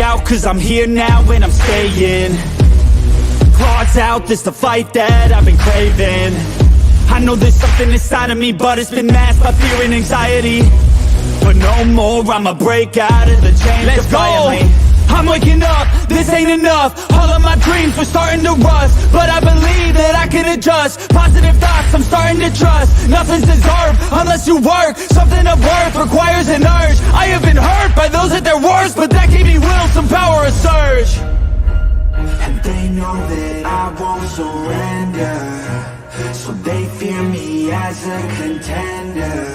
out, cause I'm here now and I'm staying. Claws out, this the fight that I've been craving. I know there's something inside of me, but it's been masked by fear and anxiety. But no more, I'ma break out of the chains. Let's defiantly. Go! I'm waking up, this ain't enough. All of my dreams were starting to rust, but I believe that I can adjust. Positive thoughts, I'm starting to trust. Nothing's deserved unless you work. Something of worth requires an urge. I have been hurt by those at their worst, but that gave me will, some power, a surge. And they know that I won't surrender, so they fear me as a contender.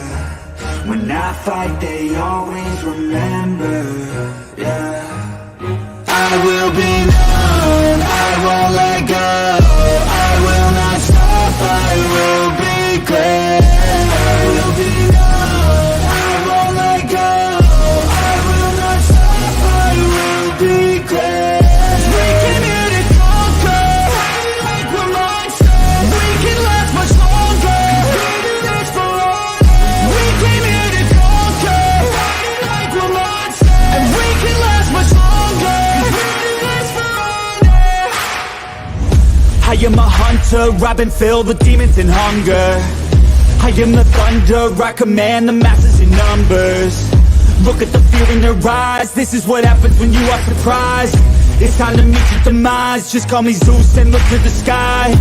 When I fight, they always remember, yeah. I will be known, I won't let go. I will not stop, I will be great. I will be known, I won't let go. I will not stop, I will be great. We came here to conquer, like we're monsters. We can last much longer, we do this for honor. We came here to conquer, like we're monsters. And we can last much longer. I am a hunter, I've been filled with demons and hunger. I am the thunder, I command the masses in numbers. Look at the fear in their eyes, this is what happens when you are surprised. It's time to meet your demise, just call me Zeus and look to the sky.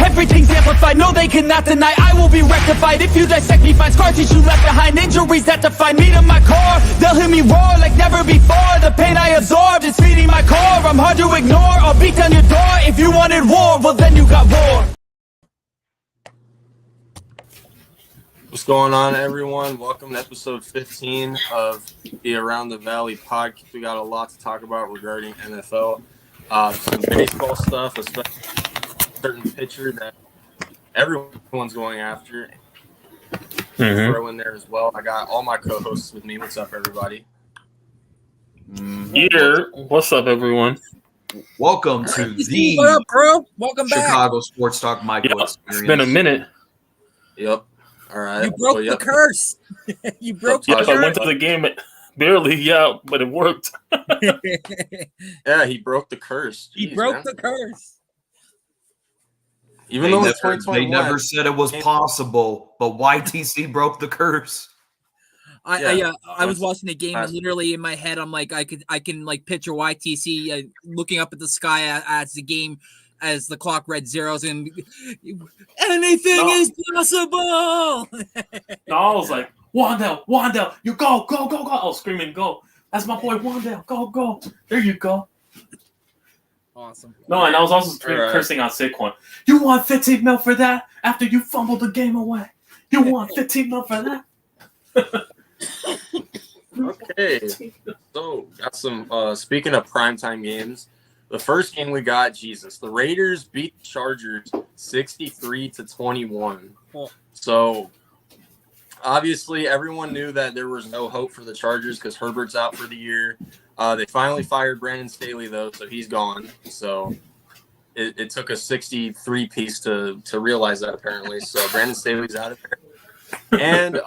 Everything's amplified, no they cannot deny. I will be rectified, if you dissect me, find scars that you left behind. Injuries that define me to my core, they'll hear me roar like never before. The pain I absorbed is feeding my core. I'm hard to ignore, I'll beat down your door. If you wanted war, well then you got war. What's going on, everyone? Welcome to episode 15 of the Around the Valley podcast. We got a lot to talk about regarding NFL, some baseball stuff, especially certain pitcher that everyone's going after. Throw in there as well. I got all my co-hosts with me. What's up, everybody? Yeah, what's up, everyone? Welcome to the what up, bro? Welcome back. Chicago Sports Talk Michael experience. It's been a minute. Yep. All right. You broke the curse. You broke the Yep, curse. I went to the game barely, but it worked. Yeah, he broke the curse. He Jeez, broke man. the curse. Even though it's 2021. They never said it was possible, but YTC broke the curse. I was watching the game and literally in my head I'm like I can like picture YTC looking up at the sky as the game as the clock read zeros and anything is possible. No, I was like, Wandell, you go. I was screaming, go. That's my boy Wandell, go. There you go. Awesome. No, and I was also cursing out Saquon. You want 15 mil for that after you fumbled the game away? You want 15 mil for that? Okay. So, got some, speaking of primetime games, the first game we got, the Raiders beat the Chargers 63-21. So, obviously, everyone knew that there was no hope for the Chargers because Herbert's out for the year. They finally fired Brandon Staley, though, so he's gone. So, it took a 63-piece to realize that, apparently. So, Brandon Staley's out of there. And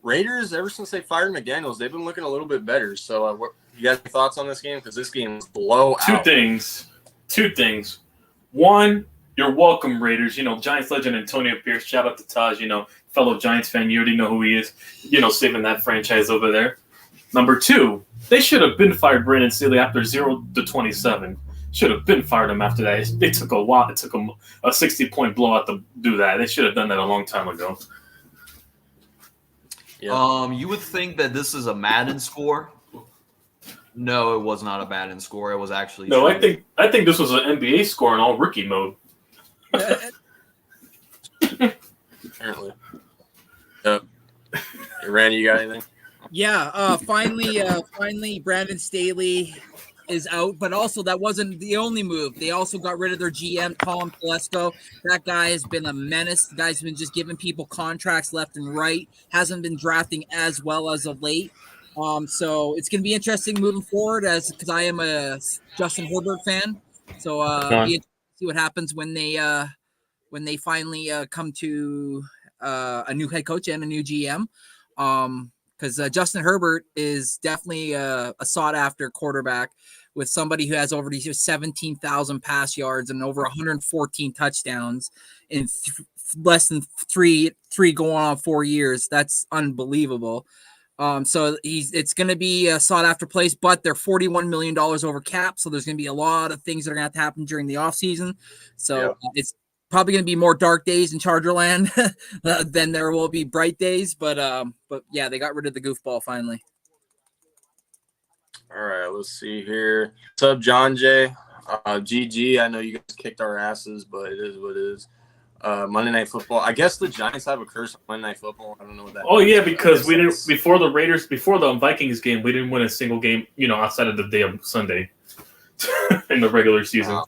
Raiders, ever since they fired McDaniels, they've been looking a little bit better. So, what you guys have thoughts on this game? Because this game is blowout. Two things. One, you're welcome, Raiders. You know, Giants legend Antonio Pierce. Shout out to Taj. You know, fellow Giants fan. You already know who he is. You know, saving that franchise over there. Number two, they should have been fired Brandon Staley after 0-27. Should have been fired him after that. It took a while. It took them a 60-point blowout to do that. They should have done that a long time ago. Yeah. You would think that this is a Madden score. No, it was not a Madden score. It was actually no. I think this was an NBA score in all rookie mode. Apparently. Yep. Hey, Randy, you got anything? Yeah, finally Brandon Staley is out, but also that wasn't the only move. They also got rid of their GM, Tom Telesco. That guy has been a menace. The guy's been just giving people contracts left and right. Hasn't been drafting as well as of late. So it's going to be interesting moving forward because I am a Justin Herbert fan. So be interesting to see what happens when they finally come to a new head coach and a new GM. because Justin Herbert is definitely a sought-after quarterback with somebody who has over 17,000 pass yards and over 114 touchdowns in less than three going on 4 years. That's unbelievable. So it's going to be a sought-after place, but they're $41 million over cap, so there's going to be a lot of things that are going to have to happen during the offseason. So it's probably going to be more dark days in Chargerland than there will be bright days. But yeah, they got rid of the goofball finally. All right, let's see here. What's up, John Jay? GG. I know you guys kicked our asses, but it is what it is. Monday Night Football. I guess the Giants have a curse on Monday Night Football. I don't know what that. Oh means, yeah, because we didn't before the Vikings game. We didn't win a single game, outside of the day of Sunday in the regular season. Wow.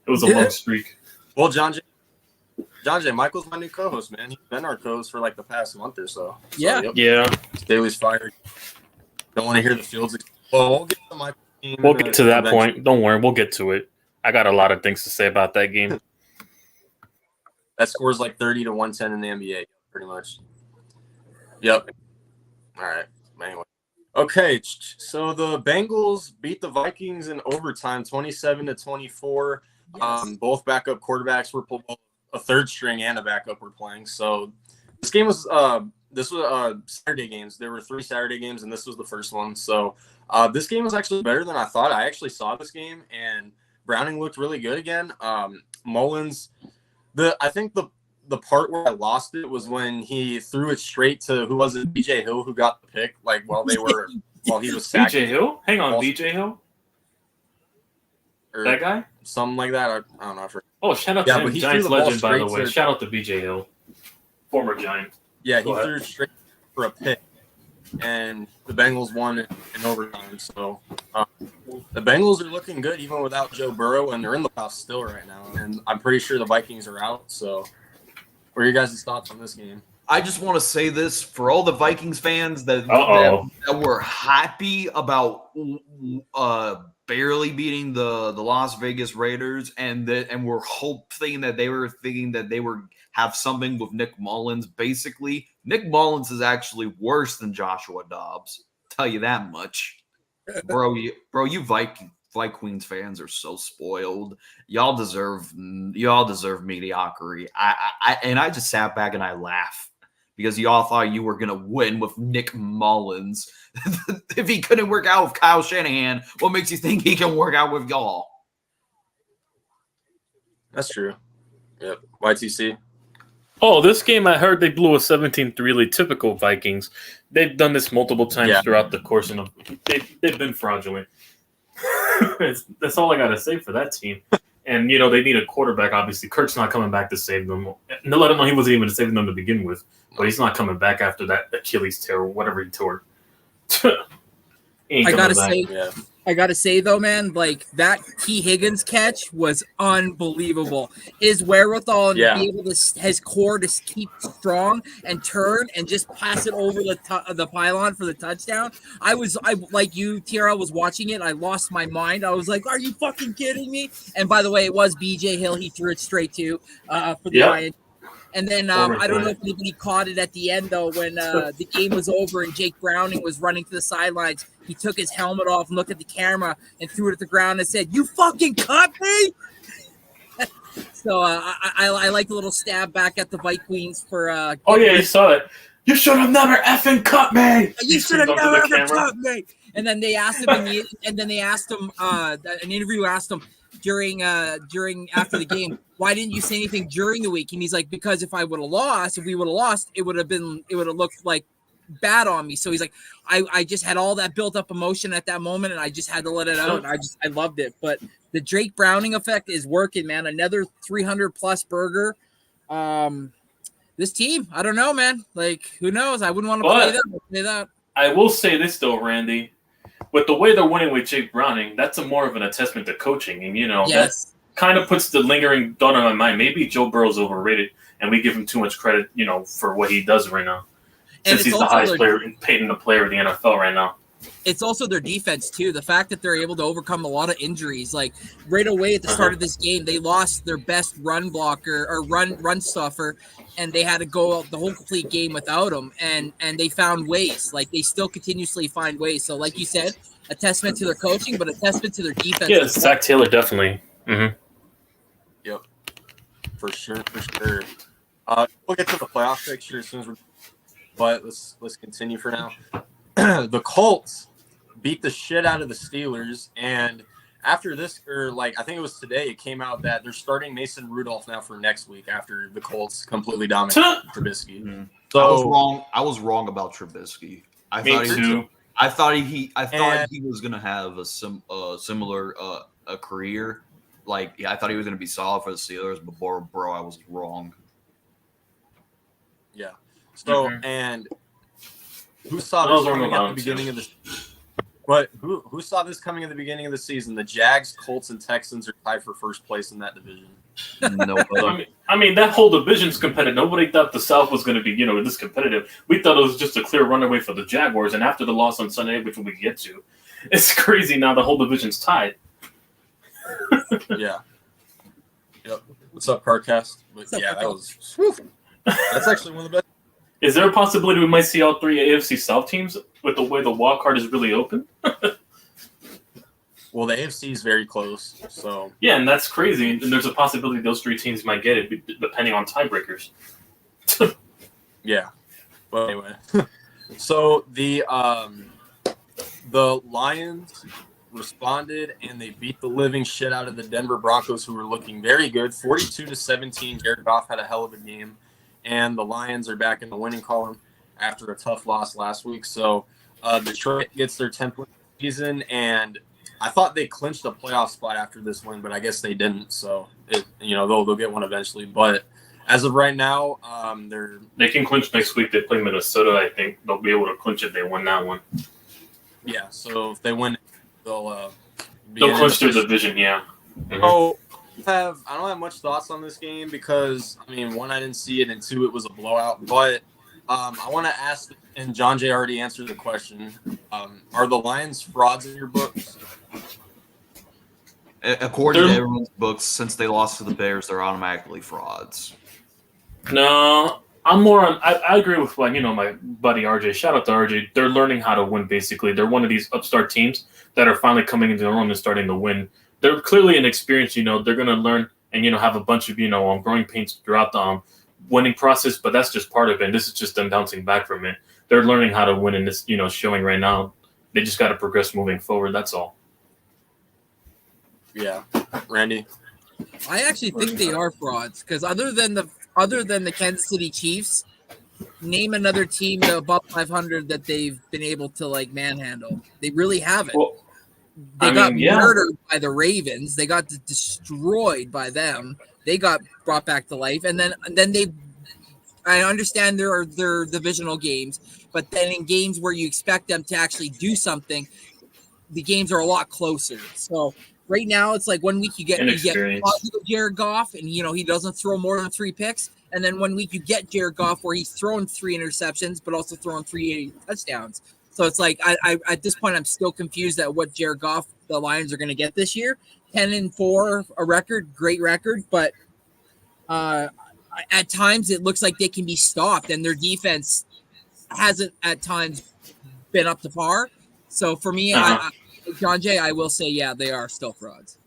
It was a long streak. Well, John Jay, Michael's my new co-host, man. He's been our co-host for like the past month or so. Yeah. Yeah. Staley's fired. Don't want to hear the Fields. Well, we'll get to my team. We'll get to that point. Don't worry, we'll get to it. I got a lot of things to say about that game. That scores like 30 to 110 in the NBA, pretty much. Yep. All right. Anyway. Okay, so the Bengals beat the Vikings in overtime, 27-24. Yes. Both backup quarterbacks were pulled. A third string and a backup were playing. So this game was Saturday games. There were 3 Saturday games, and this was the first one. So this game was actually better than I thought. I actually saw this game, and Browning looked really good again. Mullins. I think the part where I lost it was when he threw it straight to who was it? BJ Hill, who got the pick. Like while he was sacked. BJ Hill? Hang on, BJ Hill? Or that guy? something like that. I don't know. Oh, shout out to him. But he Giants threw the ball legend, by the straight way. Shout out to BJ Hill, former Giant. Yeah, he threw it straight for a pick, and the Bengals won in overtime. So the Bengals are looking good even without Joe Burrow, and they're in the playoffs still right now. And I'm pretty sure the Vikings are out. So what are your guys' thoughts on this game? I just want to say this for all the Vikings fans that were happy about barely beating the Las Vegas Raiders and were thinking that they were have something with Nick Mullins. Basically, Nick Mullins is actually worse than Joshua Dobbs. Tell you that much, bro. You Vikings fans are so spoiled. Y'all deserve mediocrity. I just sat back and I laughed because y'all thought you were gonna win with Nick Mullins. If he couldn't work out with Kyle Shanahan, what makes you think he can work out with y'all? That's true. Yep. YTC. Oh, this game I heard they blew a 17-3 lead. Typical Vikings. They've done this multiple times throughout the course, and they've been fraudulent. That's all I got to say for that team. And, they need a quarterback, obviously. Kirk's not coming back to save them. And let him know he wasn't even saving them to begin with. But he's not coming back after that Achilles tear or whatever he tore. I gotta say though, man, like that T. Higgins catch was unbelievable. His wherewithal and be able to his core to keep strong and turn and just pass it over the pylon for the touchdown. I like you, Tierra, was watching it. I lost my mind. I was like, "Are you fucking kidding me?" And by the way, it was BJ Hill. He threw it straight to for the Giants. And then I don't know if anybody caught it at the end, though, when the game was over and Jake Browning was running to the sidelines. He took his helmet off and looked at the camera and threw it at the ground and said, "You fucking cut me!" So I like the little stab back at the Vikings for oh, yeah, you saw it. You should have never effing cut me! You should have never ever cut me! And then they asked him, an interview asked him, during after the game, why didn't you say anything during the week? And he's like, because if we would have lost, it would have looked like bad on me. So he's like, I just had all that built up emotion at that moment, and I just had to let it out. And I loved it. But the Drake Browning effect is working, man. Another 300 plus burger. This team, I don't know, man. Like, who knows? I wouldn't want to play that. I will say this though, Randy. With the way they're winning with Jake Browning, that's more of an attestament to coaching. And, that kind of puts the lingering thought on my mind. Maybe Joe Burrow's overrated, and we give him too much credit, for what he does right now. Since he's the highest player paid in the player of the NFL right now. it's also their defense too. The fact that they're able to overcome a lot of injuries, like right away at the start of this game, they lost their best run blocker or run stuffer, and they had to go out the whole complete game without him. And they found ways. Like they still continuously find ways. So, like you said, a testament to their coaching, but a testament to their defense. Yeah, Zach Taylor definitely. Mm-hmm. Yep, for sure. We'll get to the playoff picture as soon as we're. But let's continue for now. The Colts beat the shit out of the Steelers, and after this, I think it was today, it came out that they're starting Mason Rudolph now for next week after the Colts completely dominated Trubisky. Mm-hmm. So I was wrong about Trubisky. Me too. I thought he was gonna have a similar career. Like I thought he was gonna be solid for the Steelers, but bro, I was wrong. Yeah. So and. Who saw this coming at the beginning of the? What? Who saw this coming at the beginning of the season? The Jags, Colts, and Texans are tied for first place in that division. I mean, that whole division's competitive. Nobody thought the South was going to be, this competitive. We thought it was just a clear runaway for the Jaguars. And after the loss on Sunday, which we get to, it's crazy now. The whole division's tied. Yeah. Yep. What's up, Carcast? But yeah, that was. That's actually one of the best. Is there a possibility we might see all three AFC South teams with the way the wild card is really open? Well, the AFC is very close, so yeah, and that's crazy. And there's a possibility those three teams might get it, depending on tiebreakers. Yeah. But anyway, so the Lions responded and they beat the living shit out of the Denver Broncos, who were looking very good, 42-17. Jared Goff had a hell of a game. And the Lions are back in the winning column after a tough loss last week. So Detroit gets their 10th win season, and I thought they clinched a playoff spot after this win, but I guess they didn't. So they'll get one eventually. But as of right now, they can clinch next week. They play Minnesota. I think they'll be able to clinch if they win that one. Yeah. So if they win, they'll clinch their division. Yeah. Mm-hmm. Oh. I don't have much thoughts on this game because, one, I didn't see it, and two, it was a blowout. But I want to ask, and John Jay already answered the question, are the Lions frauds in your books? According to everyone's books, since they lost to the Bears, they're automatically frauds. No, I'm more on – I agree with my buddy RJ. Shout out to RJ. They're learning how to win, basically. They're one of these upstart teams that are finally coming into their own and starting to win. They're clearly inexperienced, they're going to learn and, have a bunch of, growing pains throughout the winning process, but that's just part of it. And this is just them bouncing back from it. They're learning how to win, and this, showing right now. They just got to progress moving forward. That's all. Yeah. Randy? I actually think they are frauds because other than the Kansas City Chiefs, name another team above 500 that they've been able to manhandle. They really haven't. Well, They got murdered by the Ravens. They got destroyed by them. They got brought back to life. And then I understand their divisional games, but then in games where you expect them to actually do something, the games are a lot closer. So right now it's like 1 week you get positive Jared Goff and, he doesn't throw more than 3 picks. And then 1 week you get Jared Goff where he's throwing 3 interceptions, but also throwing 3 touchdowns. So it's like I at this point I'm still confused at what Jared Goff the Lions are going to get this year. 10-4, a record, great record, but at times it looks like they can be stopped, and their defense hasn't at times been up to par. So for me, John Jay, I will say, yeah, they are still frauds.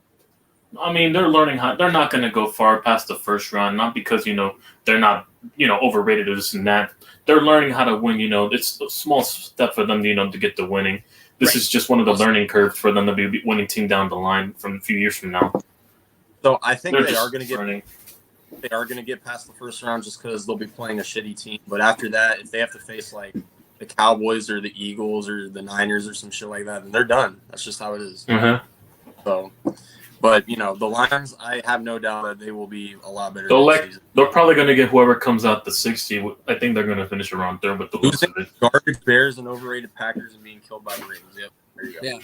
They're learning how. They're not going to go far past the first round, not because they're not overrated or this and that. They're learning how to win. It's a small step for them, to get to winning. This is just one of the learning curves for them to be a winning team down the line from a few years from now. So I think they are going to get past the first round just because they'll be playing a shitty team. But after that, if they have to face the Cowboys or the Eagles or the Niners or some shit like that, then they're done. That's just how it is. Mm-hmm. So. But, the Lions, I have no doubt that they will be a lot better. They're probably going to get whoever comes out the 60. I think they're going to finish around third with the list of it. Garbage Bears and overrated Packers and being killed by the Ravens. Yep, there you go. Yeah.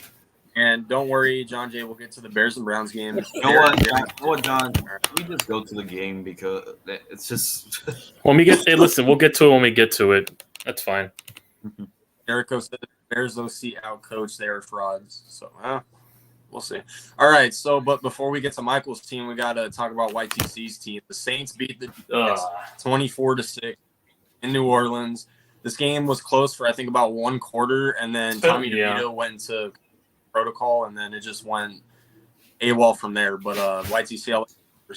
And don't worry, John Jay, we'll get to the Bears and Browns game. You know what, John? We just go to the game because it's just – we'll get to it when we get to it. That's fine. Jericho said Bears OC out coach. They are frauds. So, we'll see. All right. So, but before we get to Michael's team, we got to talk about YTC's team. The Saints beat the Jets 24-6 in New Orleans. This game was close for, I think, about one quarter, and then Tommy DeVito went into protocol, and then it just went AWOL from there. But YTC,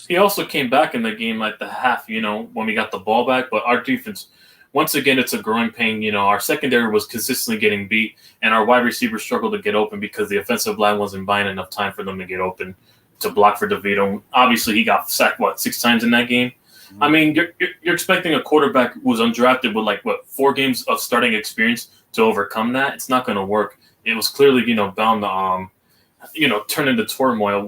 he also came back in the game at the half, when we got the ball back. But our defense, once again, it's a growing pain. Our secondary was consistently getting beat, and our wide receivers struggled to get open because the offensive line wasn't buying enough time for them to get open to block for DeVito. Obviously, he got sacked, 6 times in that game? I mean, you're expecting a quarterback who was undrafted with 4 games of starting experience to overcome that. It's not going to work. It was clearly, bound to, turn into turmoil.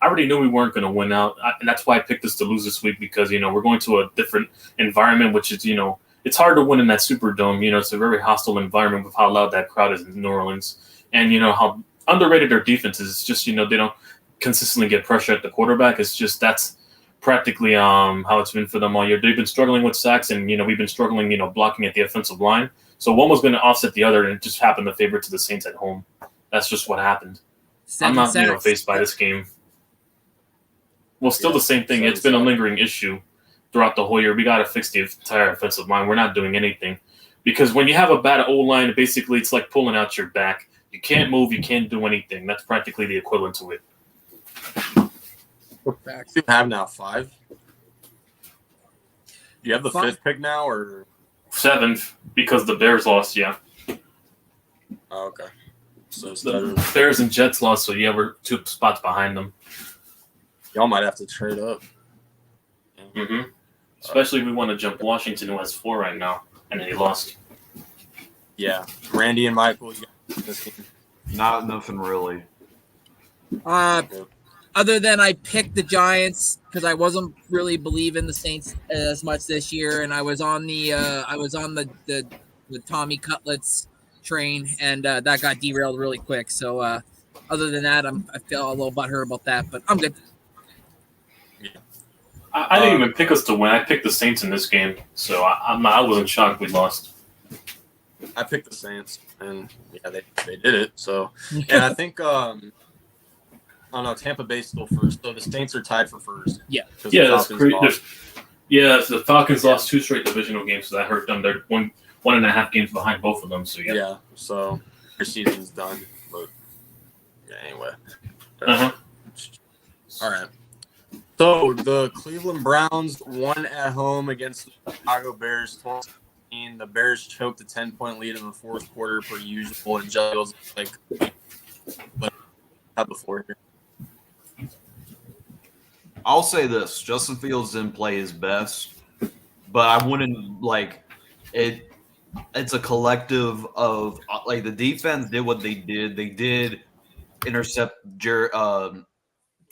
I already knew we weren't going to win out, and that's why I picked us to lose this week because we're going to a different environment, which is it's hard to win in that Superdome. It's a very hostile environment with how loud that crowd is in New Orleans, and how underrated their defense is. It's just they don't consistently get pressure at the quarterback. It's just that's practically how it's been for them all year. They've been struggling with sacks, and we've been struggling blocking at the offensive line. So one was going to offset the other, and it just happened to favor to the Saints at home. That's just what happened. I'm not faced by this game. Well, still the same thing. It's been a lingering issue throughout the whole year. We got to fix the entire offensive line. We're not doing anything because when you have a bad O-line, basically it's like pulling out your back. You can't move. You can't do anything. That's practically the equivalent to it. You have now 5. Do you have the 5th pick now, or 7th because the Bears lost? Yeah. Oh, okay. So the Bears and Jets lost, so we're 2 spots behind them. Y'all might have to trade up. Mm-hmm. Especially if we want to jump Washington, who has 4 right now, and then he lost. Yeah, Randy and Michael. You got this game. Nothing really. Other than I picked the Giants because I wasn't really believing the Saints as much this year, and I was on the Tommy Cutlets train, and that got derailed really quick. So other than that, I feel a little butthurt about that, but I'm good. Yeah. I didn't even pick us to win. I picked the Saints in this game, so I wasn't shocked we lost. I picked the Saints, and they did it. So, and I think Tampa Bay's still first. So the Saints are tied for first. Yeah. That's crazy. The Falcons lost 2 straight divisional games, so that hurt them. They're 1.5 games behind both of them. So yeah. So their season's done. But anyway. All right. So the Cleveland Browns won at home against the Chicago Bears 12-16. The Bears choked a 10-point lead in the 4th quarter per usual, and Jelly was but have the floor here. I'll say this: Justin Fields didn't play his best, but I wouldn't it. It's a collective of the defense did what they did. They did intercept Joe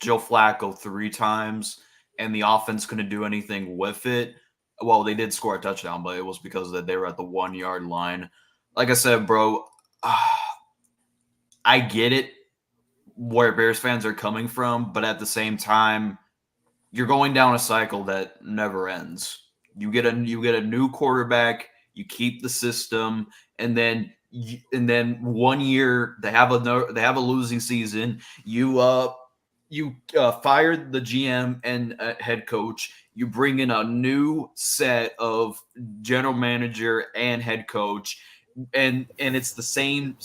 Flacco 3 times, and the offense couldn't do anything with it. Well, they did score a touchdown, but it was because they were at the 1-yard line. Like I said, bro, I get it where Bears fans are coming from, but at the same time, you're going down a cycle that never ends. You get a new quarterback, you keep the system, and then 1 year they have a losing season. You fired the GM and head coach. You bring in a new set of general manager and head coach, and it's the same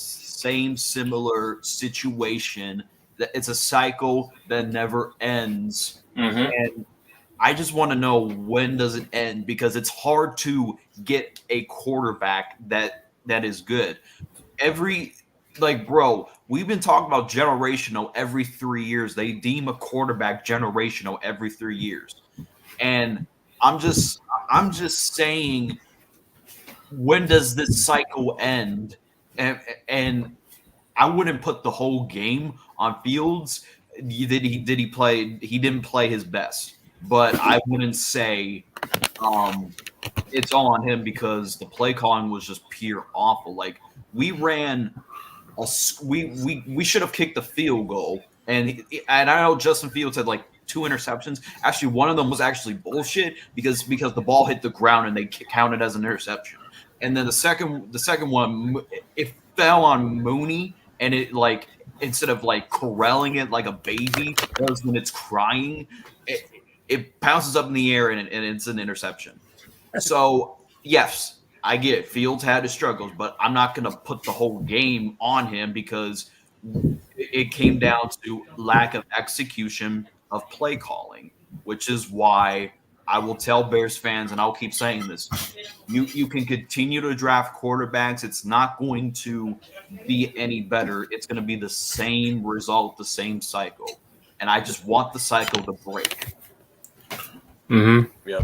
similar situation. That it's a cycle that never ends. Mm-hmm. And I just want to know, when does it end? Because it's hard to get a quarterback that is good. Bro, we've been talking about generational every 3 years. They deem a quarterback generational every 3 years. And I'm just saying, when does this cycle end? And I wouldn't put the whole game on Fields. Did he play? He didn't play his best, but I wouldn't say it's all on him because the play calling was just pure awful. Like, we ran we should have kicked the field goal, and I know Justin Fields had 2 interceptions. Actually, one of them was actually bullshit because the ball hit the ground and they counted as an interception. And then the second one, if fell on Mooney and it like instead of like corralling it like a baby does when it's crying, it bounces up in the air and it's an interception. So yes, I get it. Fields had his struggles, but I'm not going to put the whole game on him because it came down to lack of execution of play calling, which is why I will tell Bears fans, and I'll keep saying this, you can continue to draft quarterbacks. It's not going to be any better. It's going to be the same result, the same cycle. And I just want the cycle to break. Mm-hmm. Yep.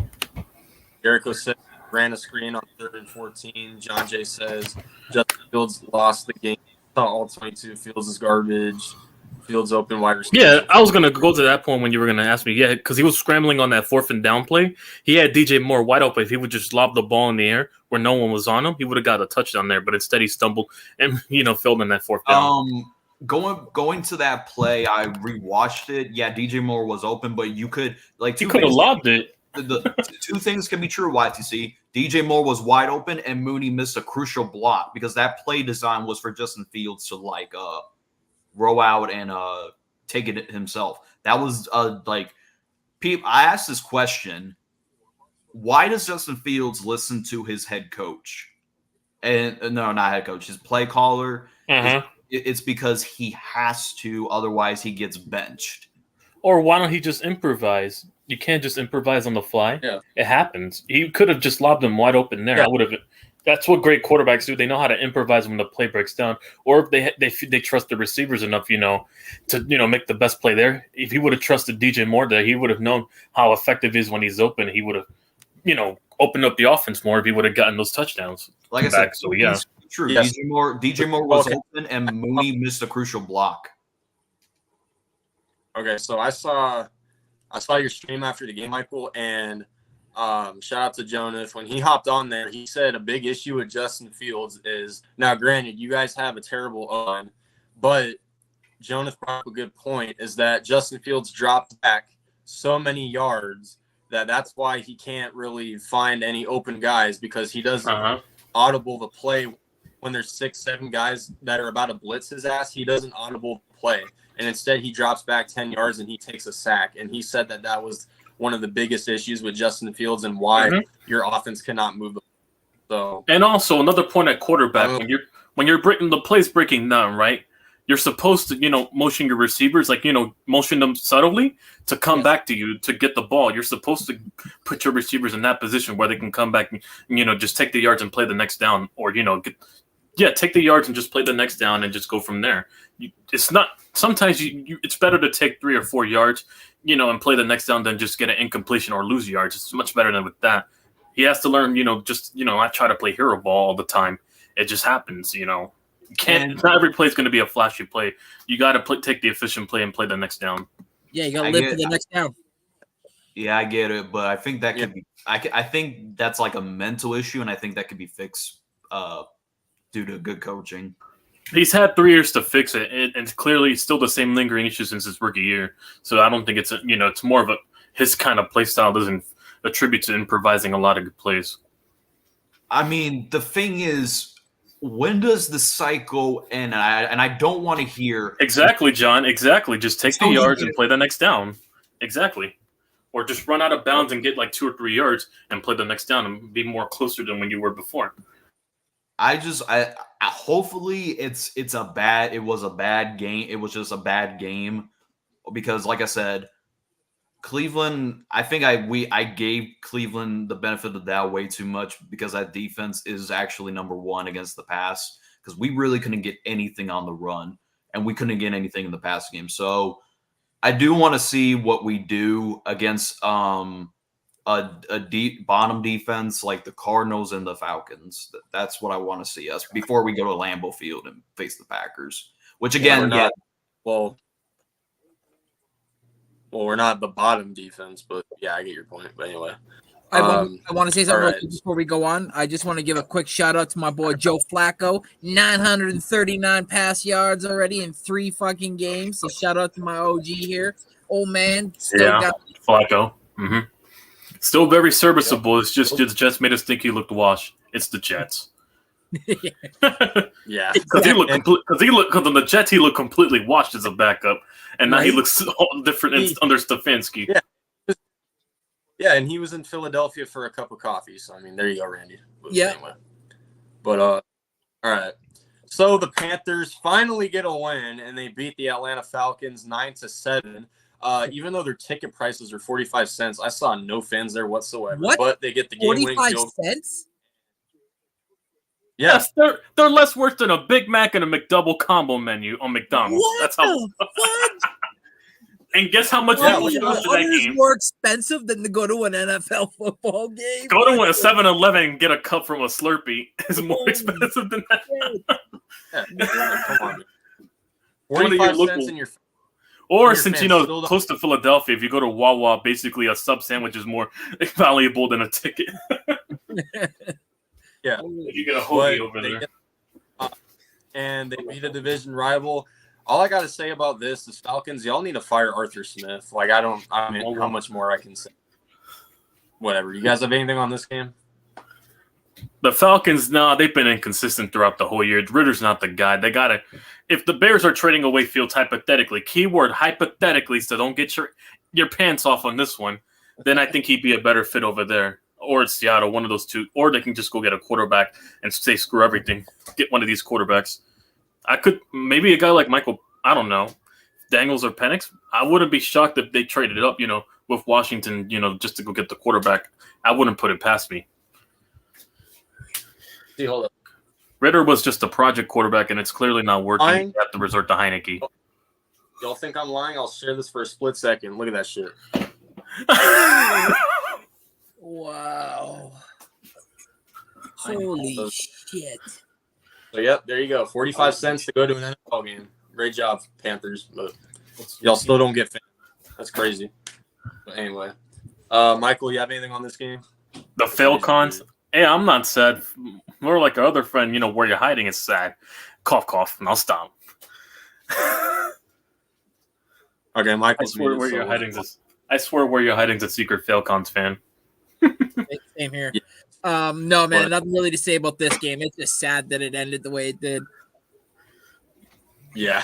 Jericho said, ran a screen on 3rd and 14. John Jay says, Justin Fields lost the game. All 22. Fields is garbage. Fields open, wide receiver. Yeah, I was going to go to that point when you were going to ask me. Yeah, because he was scrambling on that 4th and down play. He had DJ Moore wide open. If he would just lob the ball in the air where no one was on him, he would have got a touchdown there. But instead, he stumbled and, failed in that 4th down. Going to that play, I rewatched it. Yeah, DJ Moore was open, but you could like he could have lobbed it. The two things can be true, YTC. DJ Moore was wide open, and Mooney missed a crucial block because that play design was for Justin Fields to roll out and take it himself. That was I asked this question: why does Justin Fields listen to his head coach? And no, not head coach, his play caller. Mm-hmm. It's because he has to, otherwise he gets benched. Or why don't he just improvise? You can't just improvise on the fly. Yeah. It happens. He could have just lobbed him wide open there. Yeah. That's what great quarterbacks do. They know how to improvise when the play breaks down, or if they trust the receivers enough, to make the best play there. If he would have trusted DJ Moore there, he would have known how effective he is when he's open. He would have, opened up the offense more if he would have gotten those touchdowns. Like I said, so yeah, true. Yes. DJ Moore was open, and Mooney missed a crucial block. Okay, so I saw your stream after the game, Michael, and shout out to Jonas. When he hopped on there, he said a big issue with Justin Fields is, now granted, you guys have a terrible O-line, but Jonas brought up a good point, is that Justin Fields dropped back so many yards that's why he can't really find any open guys, because he doesn't audible the play when there's 6-7 guys that are about to blitz his ass. He doesn't audible play. And instead, he drops back 10 yards and he takes a sack. And he said that was one of the biggest issues with Justin Fields and why your offense cannot move the ball. So, and also another point at quarterback, when you're breaking the play's breaking down, right? You're supposed to, motion your receivers, motion them subtly to come back to you to get the ball. You're supposed to put your receivers in that position where they can come back and, just take the yards and play the next down, or, take the yards and just play the next down and just go from there. It's not – sometimes it's better to take 3 or 4 yards, and play the next down than just get an incompletion or lose yards. It's much better than with that. He has to learn, I try to play hero ball all the time. It just happens, You can't – not every play is going to be a flashy play. You got to take the efficient play and play the next down. Yeah, you got to live for the next down. Yeah, I get it, but I think that could be – I think that's like a mental issue, and I think that could be fixed due to good coaching. He's had 3 years to fix it, and it's clearly still the same lingering issue since his rookie year. So I don't think it's it's more of his kind of play style doesn't attribute to improvising a lot of good plays. I mean, the thing is, when does the cycle end? And I don't want to hear exactly, John. Exactly, just take the yards and play the next down. Exactly, or just run out of bounds and get like 2 or 3 yards and play the next down and be more closer than when you were before. Hopefully it was a bad game. It was just a bad game because, like I said, Cleveland, I think I gave Cleveland the benefit of the doubt way too much because that defense is actually number 1 against the pass, because we really couldn't get anything on the run and we couldn't get anything in the pass game. So I do want to see what we do against a deep bottom defense like the Cardinals and the Falcons. That's what I want to see us before we go to Lambeau Field and face the Packers, which again, we're not the bottom defense, but yeah, I get your point. But anyway, I want to say something real quick before we go on. I just want to give a quick shout out to my boy Joe Flacco. 939 pass yards already in 3 fucking games. So shout out to my OG here. Old man. Flacco. Mm-hmm. Still very serviceable. It's just the Jets made us think he looked washed. It's the Jets. Yeah, because on the Jets he looked completely washed as a backup, and now he looks all different under Stefanski. Yeah, and he was in Philadelphia for a cup of coffee. So I mean, there you go, Randy. Yeah. But all right. So the Panthers finally get a win, and they beat the Atlanta Falcons 9-7. Even though their ticket prices are 45 cents, I saw no fans there whatsoever. What? But they get the game-winning 45 cents? Yes, they're less worth than a Big Mac and a McDouble combo menu on McDonald's. What That's how. what? And guess how much Yeah, people what go to Water that is game? more expensive than to go to an NFL football game. Go to a 7-Eleven and get a cup from a Slurpee is more expensive than that. come on. One of your 45 local- cents in your Or Your since fans still don't- close to Philadelphia, if you go to Wawa, basically a sub sandwich is more valuable than a ticket. Yeah. You get a hoagie over there. And they beat a division rival. All I got to say about this is Falcons, y'all need to fire Arthur Smith. Like, I mean, how much more I can say. Whatever. You guys have anything on this game? The Falcons, they've been inconsistent throughout the whole year. Ritter's not the guy. They got to, if the Bears are trading away Fields hypothetically, keyword hypothetically, so don't get your pants off on this one, then I think he'd be a better fit over there. Or it's Seattle, one of those two. Or they can just go get a quarterback and say, screw everything. Get one of these quarterbacks. Maybe a guy like Michael, I don't know, Daniels or Penix. I wouldn't be shocked if they traded it up, with Washington, just to go get the quarterback. I wouldn't put it past me. See, hold up. Ritter was just a project quarterback, and it's clearly not working. You have to resort to Heineke. Y'all think I'm lying? I'll share this for a split second. Look at that shit. Wow. Holy shit. So, yep, there you go. 45 cents to go to an NFL game. Great job, Panthers. But y'all still don't get fans. That's crazy. But anyway. Michael, you have anything on this game? The Falcons. Hey, I'm not sad. More like our other friend, where you're hiding is sad. Cough, cough, and I'll stop. Okay, Michael. I swear where you're hiding is a secret Falcons fan. Same here. Yeah. No, man, nothing really to say about this game. It's just sad that it ended the way it did. Yeah.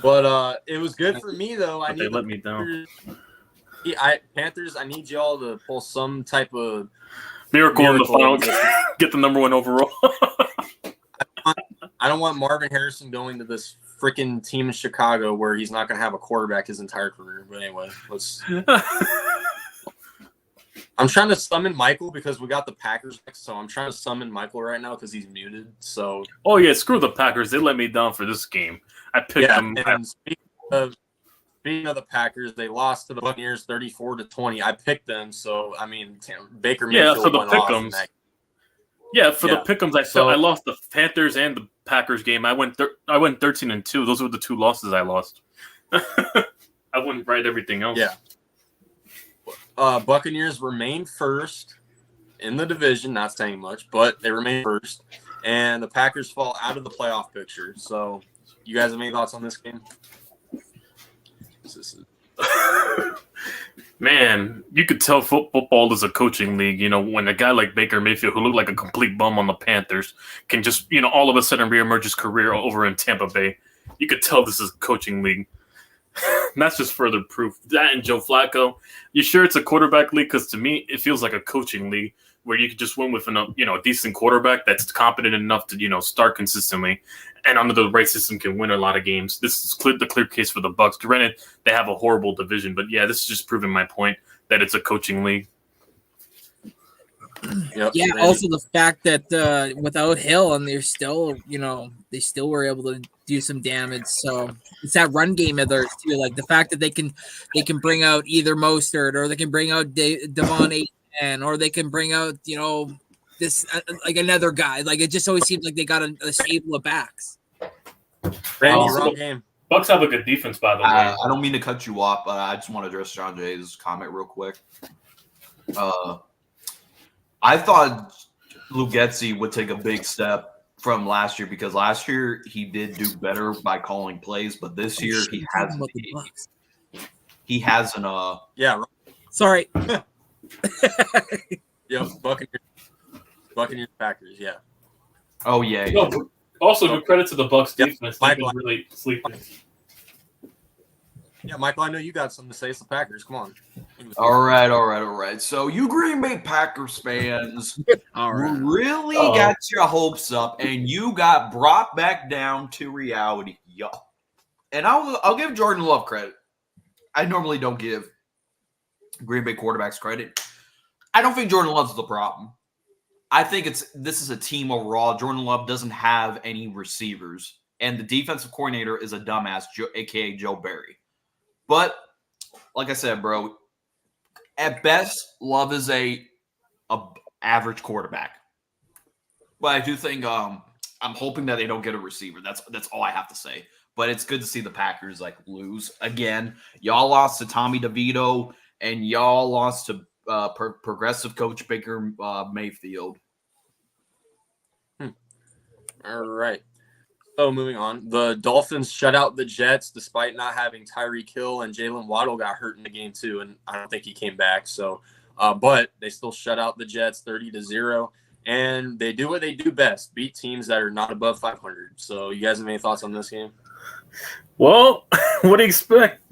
But it was good for me, though. They let me down. Panthers, I need y'all to pull some type of Miracle in the final. Get the number 1 overall. I don't want Marvin Harrison going to this freaking team in Chicago where he's not going to have a quarterback his entire career. But anyway, I'm trying to summon Michael because we got the Packers next, so I'm trying to summon Michael right now because he's muted. So. Oh yeah, screw the Packers. They let me down for this game. I picked them. And speaking of the Packers, they lost to the Buccaneers 34-20. I picked them, so I mean Baker Mayfield for the went off in pick'ems. that. The pick'ems, I lost the Panthers and the Packers game. I went 13-2. Those were the 2 losses I lost. I wouldn't write everything else. Yeah. Buccaneers remain first in the division. Not saying much, but they remain first, and the Packers fall out of the playoff picture. So, you guys have any thoughts on this game? Man, you could tell football is a coaching league. When a guy like Baker Mayfield, who looked like a complete bum on the Panthers, can just, all of a sudden reemerge his career over in Tampa Bay. You could tell this is a coaching league. And that's just further proof. That and Joe Flacco. You sure it's a quarterback league? Because to me, it feels like a coaching league where you could just win with a decent quarterback that's competent enough to start consistently, and under the right system can win a lot of games. This is the clear case for the Bucs. Granted, they have a horrible division, but yeah, this is just proving my point that it's a coaching league. Yep. Yeah. Also, the fact that without Hill, and they're still, they still were able to do some damage. So it's that run game of theirs too. Like the fact that they can bring out either Mostert, or they can bring out Devon Achane, or they can bring out this like another guy. Like it just always seems like they got a stable of backs. Randy, wrong game. Bucs have a good defense, by the way. I don't mean to cut you off, but I just want to address John Jay's comment real quick. I thought Lugetzi would take a big step from last year because last year he did do better by calling plays, but this year he hasn't. He hasn't. Yeah. Sorry. Yep. Buccaneers, Packers. Yeah. Oh yeah. No, also, good credit to the Bucs Yeah, defense. They've been Michael. really sleeping. Yeah, Michael, I know you got something to say. It's the Packers. Come on. All right. So you Green Bay Packers fans All right. really Uh-oh. got your hopes up, and you got brought back down to reality. Yo. And I'll give Jordan Love credit. I normally don't give Green Bay quarterbacks credit. I don't think Jordan Love's the problem. I think this is a team overall. Jordan Love doesn't have any receivers, and the defensive coordinator is a dumbass, aka Joe Barry. But like I said, bro, at best, Love is a average quarterback. But I do think I'm hoping that they don't get a receiver. That's all I have to say. But it's good to see the Packers lose again. Y'all lost to Tommy DeVito, and y'all lost to progressive coach Baker Mayfield. All right. So moving on, the Dolphins shut out the Jets despite not having Tyreek Hill, and Jalen Waddle got hurt in the game too, and I don't think he came back. So, but they still shut out the Jets 30-0, and they do what they do best: beat teams that are not above 500. So, you guys have any thoughts on this game? Well, what do you expect?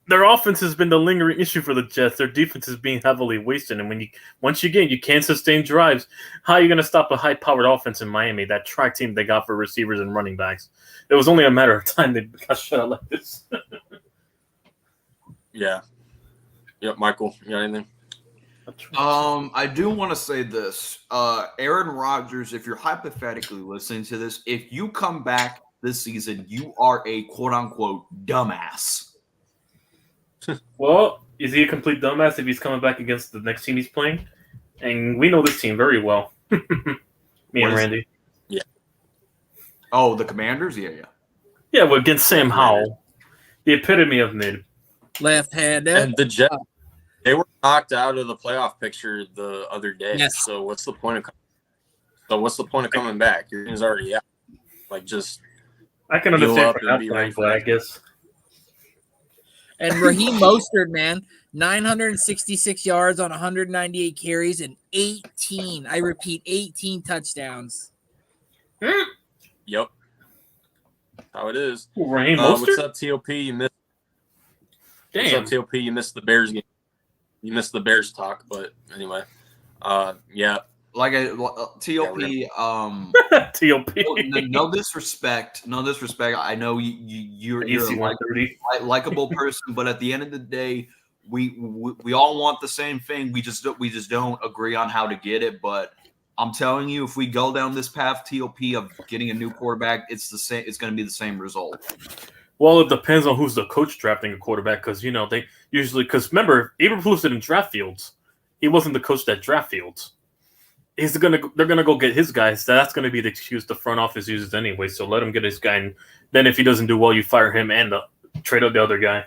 Their offense has been the lingering issue for the Jets. Their defense is being heavily wasted, and once you can't sustain drives. How are you going to stop a high-powered offense in Miami? That track team they got for receivers and running backs. It was only a matter of time they got shut out like this. Yeah. Yep, Michael, you got anything? I do want to say this. Aaron Rodgers, if you're hypothetically listening to this, if you come back this season, you are a quote-unquote dumbass. Well, is he a complete dumbass if he's coming back against the next team he's playing? And we know this team very well. Me and Randy. Yeah. Oh, the Commanders? Yeah. Yeah, well, against Sam Howell. The epitome of mid. Left-handed. And the Jets, they were knocked out of the playoff picture the other day. Yes. So what's the point of coming back? Your team's already out. I can Heal understand up from and that be ready point, for but I that. guess. And Raheem Mostert, man, 966 yards on 198 carries and 18. I repeat, 18 touchdowns. Yep. How it is. Raheem What's Mostert? up, TOP? You missed. Damn. What's up, TOP? You missed the Bears game. You missed the Bears talk, but anyway. Yeah. TOP. TOP. No disrespect. I know you're a likable person, but at the end of the day, we all want the same thing. We just don't agree on how to get it. But I'm telling you, if we go down this path, TOP, of getting a new quarterback, it's the same. It's going to be the same result. Well, it depends on who's the coach drafting a quarterback, because they usually, because remember, Eberflus didn't draft Fields. He wasn't the coach that draft Fields. They're gonna go get his guys. That's gonna be the excuse the front office uses anyway. So let him get his guy, and then if he doesn't do well, you fire him and trade out the other guy.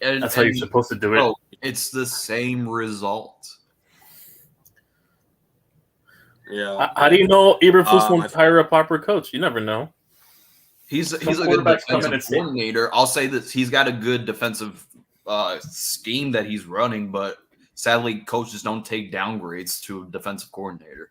That's how you're supposed to do it. It's the same result. Yeah. How do you know Eberflus won't hire a proper coach? You never know. He's a good defensive coordinator. I'll say that he's got a good defensive scheme that he's running, but sadly, coaches don't take downgrades to a defensive coordinator.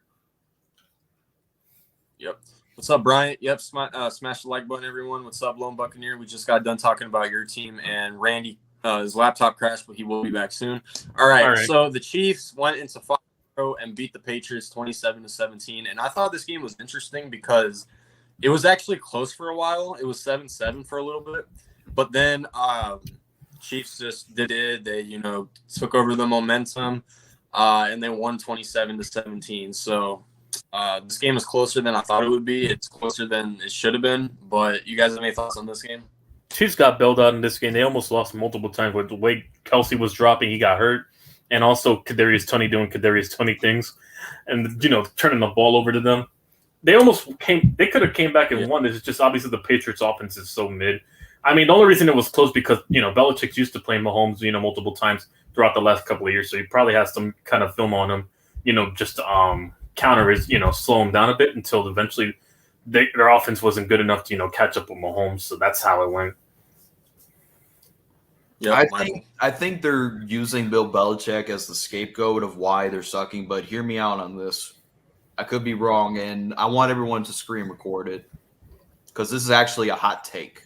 Yep. What's up, Bryant? Yep. Smash the like button, everyone. What's up, Lone Buccaneer? We just got done talking about your team, and Randy, his laptop crashed, but he will be back soon. All right. So the Chiefs went into Foxborough and beat the Patriots 27-17, and I thought this game was interesting because it was actually close for a while. It was 7-7 for a little bit, but then Chiefs just did it. They, took over the momentum, and they won 27-17. So this game is closer than I thought it would be. It's closer than it should have been. But you guys have any thoughts on this game? Chiefs got bailed out in this game. They almost lost multiple times with the way Kelsey was dropping. He got hurt, and also Kadarius Toney doing Kadarius Toney things, and turning the ball over to them. They almost came. They could have came back and won. It's just obviously the Patriots' offense is so mid. I mean, the only reason it was close because, Belichick's used to playing Mahomes, multiple times throughout the last couple of years. So he probably has some kind of film on him, just to counter his, slow him down a bit until eventually their offense wasn't good enough to, catch up with Mahomes. So that's how it went. Yeah, I think they're using Bill Belichick as the scapegoat of why they're sucking. But hear me out on this. I could be wrong, and I want everyone to screen record it because this is actually a hot take.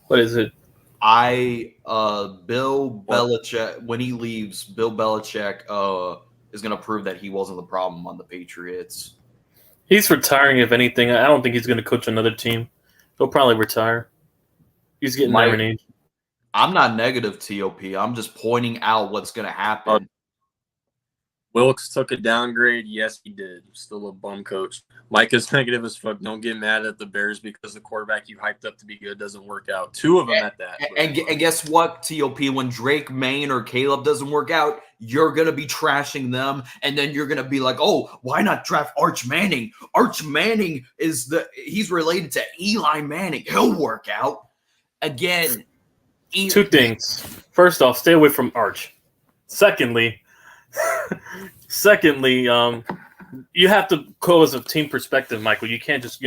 What is it? Bill Belichick, when he leaves, Bill Belichick is going to prove that he wasn't the problem on the Patriots. He's retiring, if anything. I don't think he's going to coach another team. He'll probably retire. He's getting there in age. I'm not negative, TOP. I'm just pointing out what's going to happen. Wilkes took a downgrade. Yes, he did. Still a bum coach. Mike is negative as fuck. Don't get mad at the Bears because the quarterback you hyped up to be good doesn't work out. 2 of them at that. And guess what, TOP? When Drake, Maine, or Caleb doesn't work out, you're going to be trashing them. And then you're going to be like, oh, why not draft Arch Manning? Arch Manning he's related to Eli Manning. He'll work out. Again. 2 things. First off, stay away from Arch. Secondly, you have to go as a team perspective, Michael. You can't just,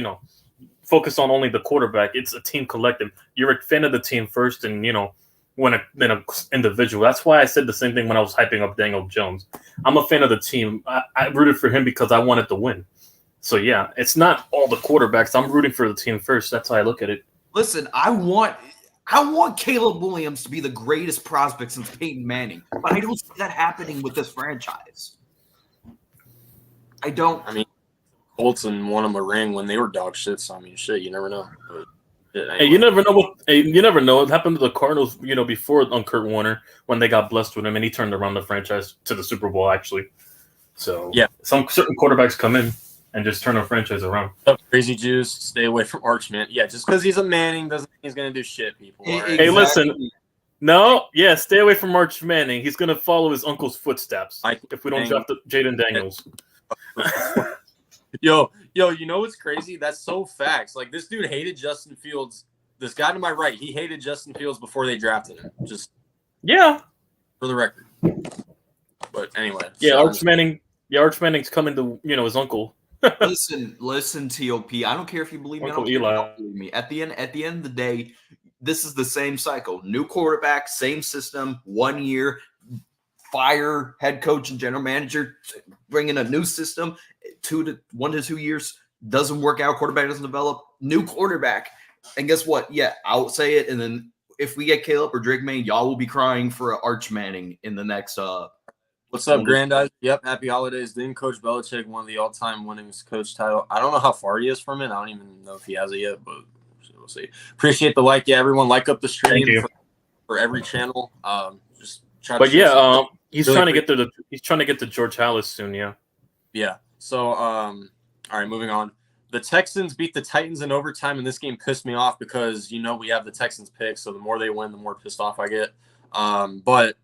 focus on only the quarterback. It's a team collective. You're a fan of the team first and, then an individual. That's why I said the same thing when I was hyping up Daniel Jones. I'm a fan of the team. I rooted for him because I wanted to win. So, yeah, it's not all the quarterbacks. I'm rooting for the team first. That's how I look at it. Listen, I want Caleb Williams to be the greatest prospect since Peyton Manning, but I don't see that happening with this franchise. I don't. I mean, Colts won them a ring when they were dog shit. So I mean, shit, you never know. But, anyway. You never know you never know. It happened to the Cardinals, before on Kurt Warner when they got blessed with him, and he turned around the franchise to the Super Bowl actually. So yeah, some certain quarterbacks come in and just turn a franchise around. Crazy Juice, stay away from Archman. Yeah, just because he's a Manning doesn't mean he's going to do shit, people. Right? Exactly. Hey, listen. No, stay away from Arch Manning. He's going to follow his uncle's footsteps if we don't draft Jaden Daniels. Yo, you know what's crazy? That's so facts. Like, this dude hated Justin Fields. This guy to my right, he hated Justin Fields before they drafted him. Just for the record. But anyway. Yeah, Arch Manning's coming to, his uncle. Listen, TOP. I don't care if you believe me. Uncle I don't care if Eli. you don't believe me. At the end of the day, this is the same cycle. New quarterback, same system, 1 year, fire head coach and general manager, bring in a new system, 1 to 2 years, doesn't work out, quarterback doesn't develop, new quarterback. And guess what? Yeah, I'll say it. And then if we get Caleb or Drake May, y'all will be crying for Arch Manning in the next What's up, Grandize? Yep, happy holidays. Didn't Coach Belichick won the all-time winningest coach title? I don't know how far he is from it. I don't even know if he has it yet, but we'll see. Appreciate the like. Yeah, everyone like up the stream for every channel. Just try to. But he's really trying to get he's trying to get to George Halas soon. Yeah. Yeah. So, all right, moving on. The Texans beat the Titans in overtime, and this game pissed me off because we have the Texans pick. So the more they win, the more pissed off I get. But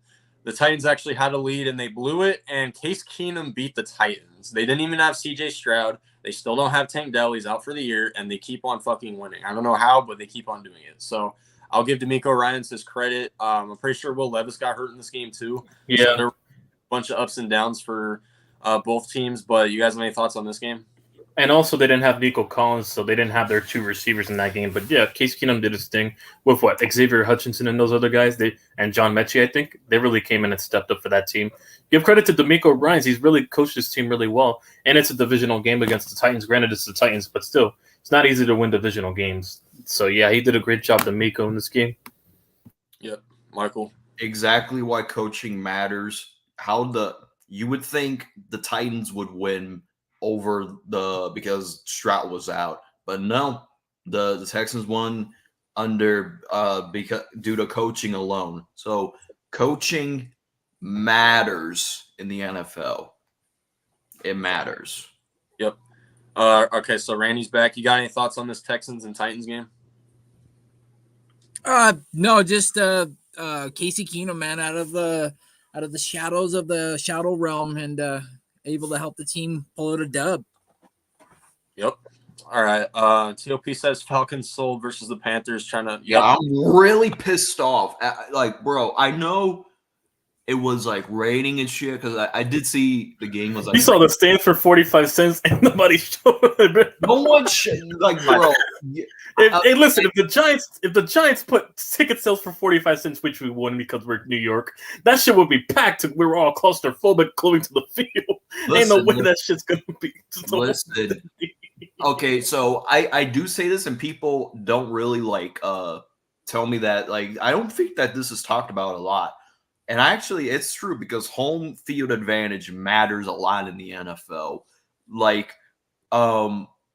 the Titans actually had a lead, and they blew it, and Case Keenum beat the Titans. They didn't even have C.J. Stroud. They still don't have Tank Dell. He's out for the year, and they keep on fucking winning. I don't know how, but they keep on doing it. So I'll give D'Amico Ryans his credit. I'm pretty sure Will Levis got hurt in this game too. Yeah. So there were a bunch of ups and downs for both teams, but you guys have any thoughts on this game? And also, they didn't have Nico Collins, so they didn't have their 2 receivers in that game. But yeah, Case Keenum did his thing with Xavier Hutchinson and those other guys. And John Mechie, I think they really came in and stepped up for that team. Give credit to D'Amico Ryans; he's really coached his team really well. And it's a divisional game against the Titans. Granted, it's the Titans, but still, it's not easy to win divisional games. So yeah, he did a great job, D'Amico, in this game. Yep, Michael. Exactly why coaching matters. You would think the Titans would win because Stroud was out, but no, the Texans won due to coaching alone. So coaching matters in the NFL. It matters. Yep. Okay, so Randy's back. You got any thoughts on this Texans and Titans game? No, just Casey Keenum, man, out of the shadows of the shadow realm, and able to help the team pull out a dub. Yep. All right. TOP says Falcons sold versus the Panthers trying to. Yeah, I'm really pissed off. Bro, I know it was like raining and shit. Because I did see the game was like. You saw the stands for 45 cents and nobody showed it. No one like, bro. Hey, listen, if the Giants put ticket sales for 45 cents, which we wouldn't because we're New York, that shit would be packed. We were all claustrophobic going to the field. Ain't no way that shit's gonna be. Listen. Okay, so I do say this, and people don't really like tell me that. Like, I don't think that this is talked about a lot. And actually, it's true because home field advantage matters a lot in the NFL. Like,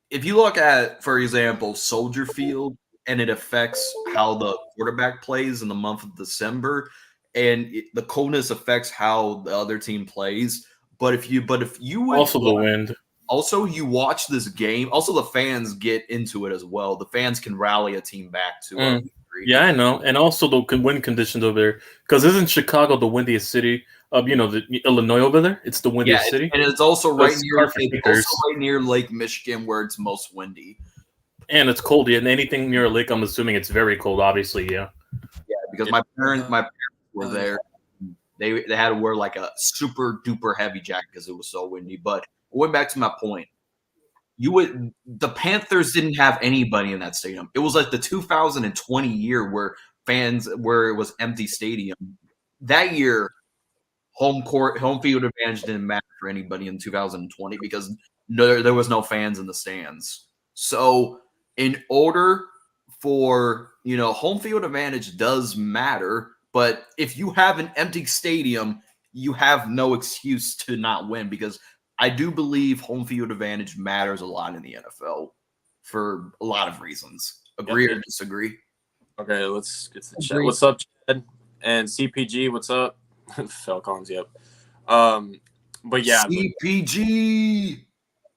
if you look at, for example, Soldier Field, and it affects how the quarterback plays in the month of December, and the coldness affects how the other team plays. But if you also the wind. Also, you watch this game. Also, the fans get into it as well. The fans can rally a team back to it. Yeah, I know. And also the wind conditions over there. Because isn't Chicago the windiest city of, the Illinois over there? It's the windiest city. And it's also right near Lake Michigan where it's most windy. And it's cold. And anything near a lake, I'm assuming it's very cold, obviously, yeah. Yeah, because my parents were there. They had to wear like a super duper heavy jacket because it was so windy. But going back to my point, the Panthers didn't have anybody in that stadium. It was like the 2020 year where it was empty stadium. That year, home field advantage didn't matter for anybody in 2020 because there was no fans in the stands. So in order for, home field advantage does matter, but if you have an empty stadium, you have no excuse to not win because I do believe home field advantage matters a lot in the NFL for a lot of reasons. Agree or disagree? Okay, let's get to the chat. What's up, Chad? And CPG, what's up? Falcons, yep. But yeah. CPG.